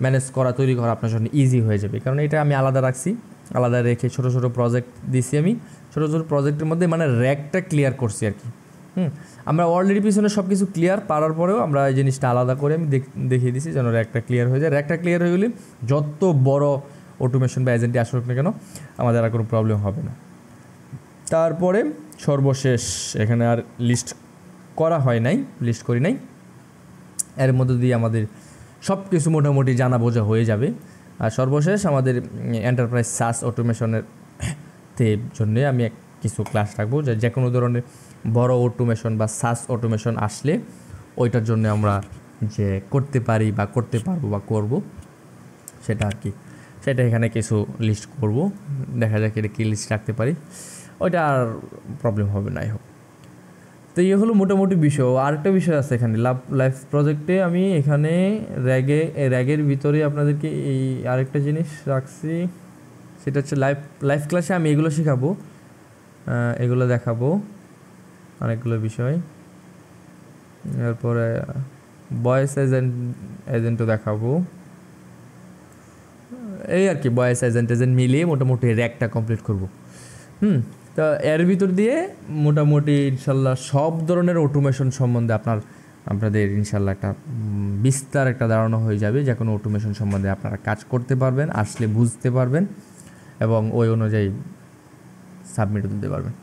ম্যানেজ করা, তৈরি করা আপনার জন্য ইজি হয়ে যাবে। কারণ এটা আমি আলাদা রাখছি, আলাদা রেখে ছোটো ছোটো প্রজেক্ট দিছি। আমি ছোটো ছোটো প্রজেক্টের মধ্যে মানে র্যাগটা ক্লিয়ার করছি আর কি। আমরা অলরেডি পিছনে সব কিছু ক্লিয়ার পারার পরেও আমরা এই জিনিসটা আলাদা করে আমি দেখিয়ে দিছি যেন র্যাগটা ক্লিয়ার হয়ে যায়। র্যাগটা ক্লিয়ার হয়ে গেলে যত বড় অটোমেশন বা এজেন্টে আসুক না কেন আমাদের আর কোনো প্রবলেম হবে না। তারপরে সর্বশেষ, এখানে আর লিস্ট করি নাই, এর মধ্যে দিয়ে আমাদের সব কিছু মোটামুটি জানা বোঝা হয়ে যাবে। আর সর্বশেষ আমাদের এন্টারপ্রাইজ সাস অটোমেশনের জন্যে আমি কিছু ক্লাস রাখবো, যে কোনো ধরনের বড় অটোমেশন বা সাস অটোমেশন আসলে ওইটার জন্য আমরা যে করতে পারি বা করতে পারবো বা করব, সেটা আর কি, সেটা এখানে কিছু লিস্ট করব, দেখা যাক এটা কী লিস্ট রাখতে পারি, ওইটা আর প্রবলেম হবে না। হোক, তো ইয়ে হলো মোটামুটি বিষয়। আরেকটা বিষয় আছে এখানে লাইফ প্রজেক্টে, আমি এখানে র্যাগের ভিতরে আপনাদেরকে এই আরেকটা জিনিস রাখছি, সেটা হচ্ছে লাইভ ক্লাসে আমি এগুলো শেখাবো, এগুলো দেখাবো, অনেকগুলো বিষয়। এরপরে ভয়েস এজেন্টও দেখাবো, এই আর কি, ভয়েস এজেন্ট মিলিয়ে মোটামুটি র্যাগটা কমপ্লিট করব। তো এর ভিতর দিয়ে মোটামুটি ইনশাল্লাহ সব ধরনের অটোমেশন সম্বন্ধে আপনাদের ইনশাল্লাহ একটা বিস্তার একটা ধারণা হয়ে যাবে, যে কোনো অটোমেশন সম্বন্ধে আপনারা কাজ করতে পারবেন, আসলে বুঝতে পারবেন এবং ওই অনুযায়ী সাবমিট দিতে পারবেন।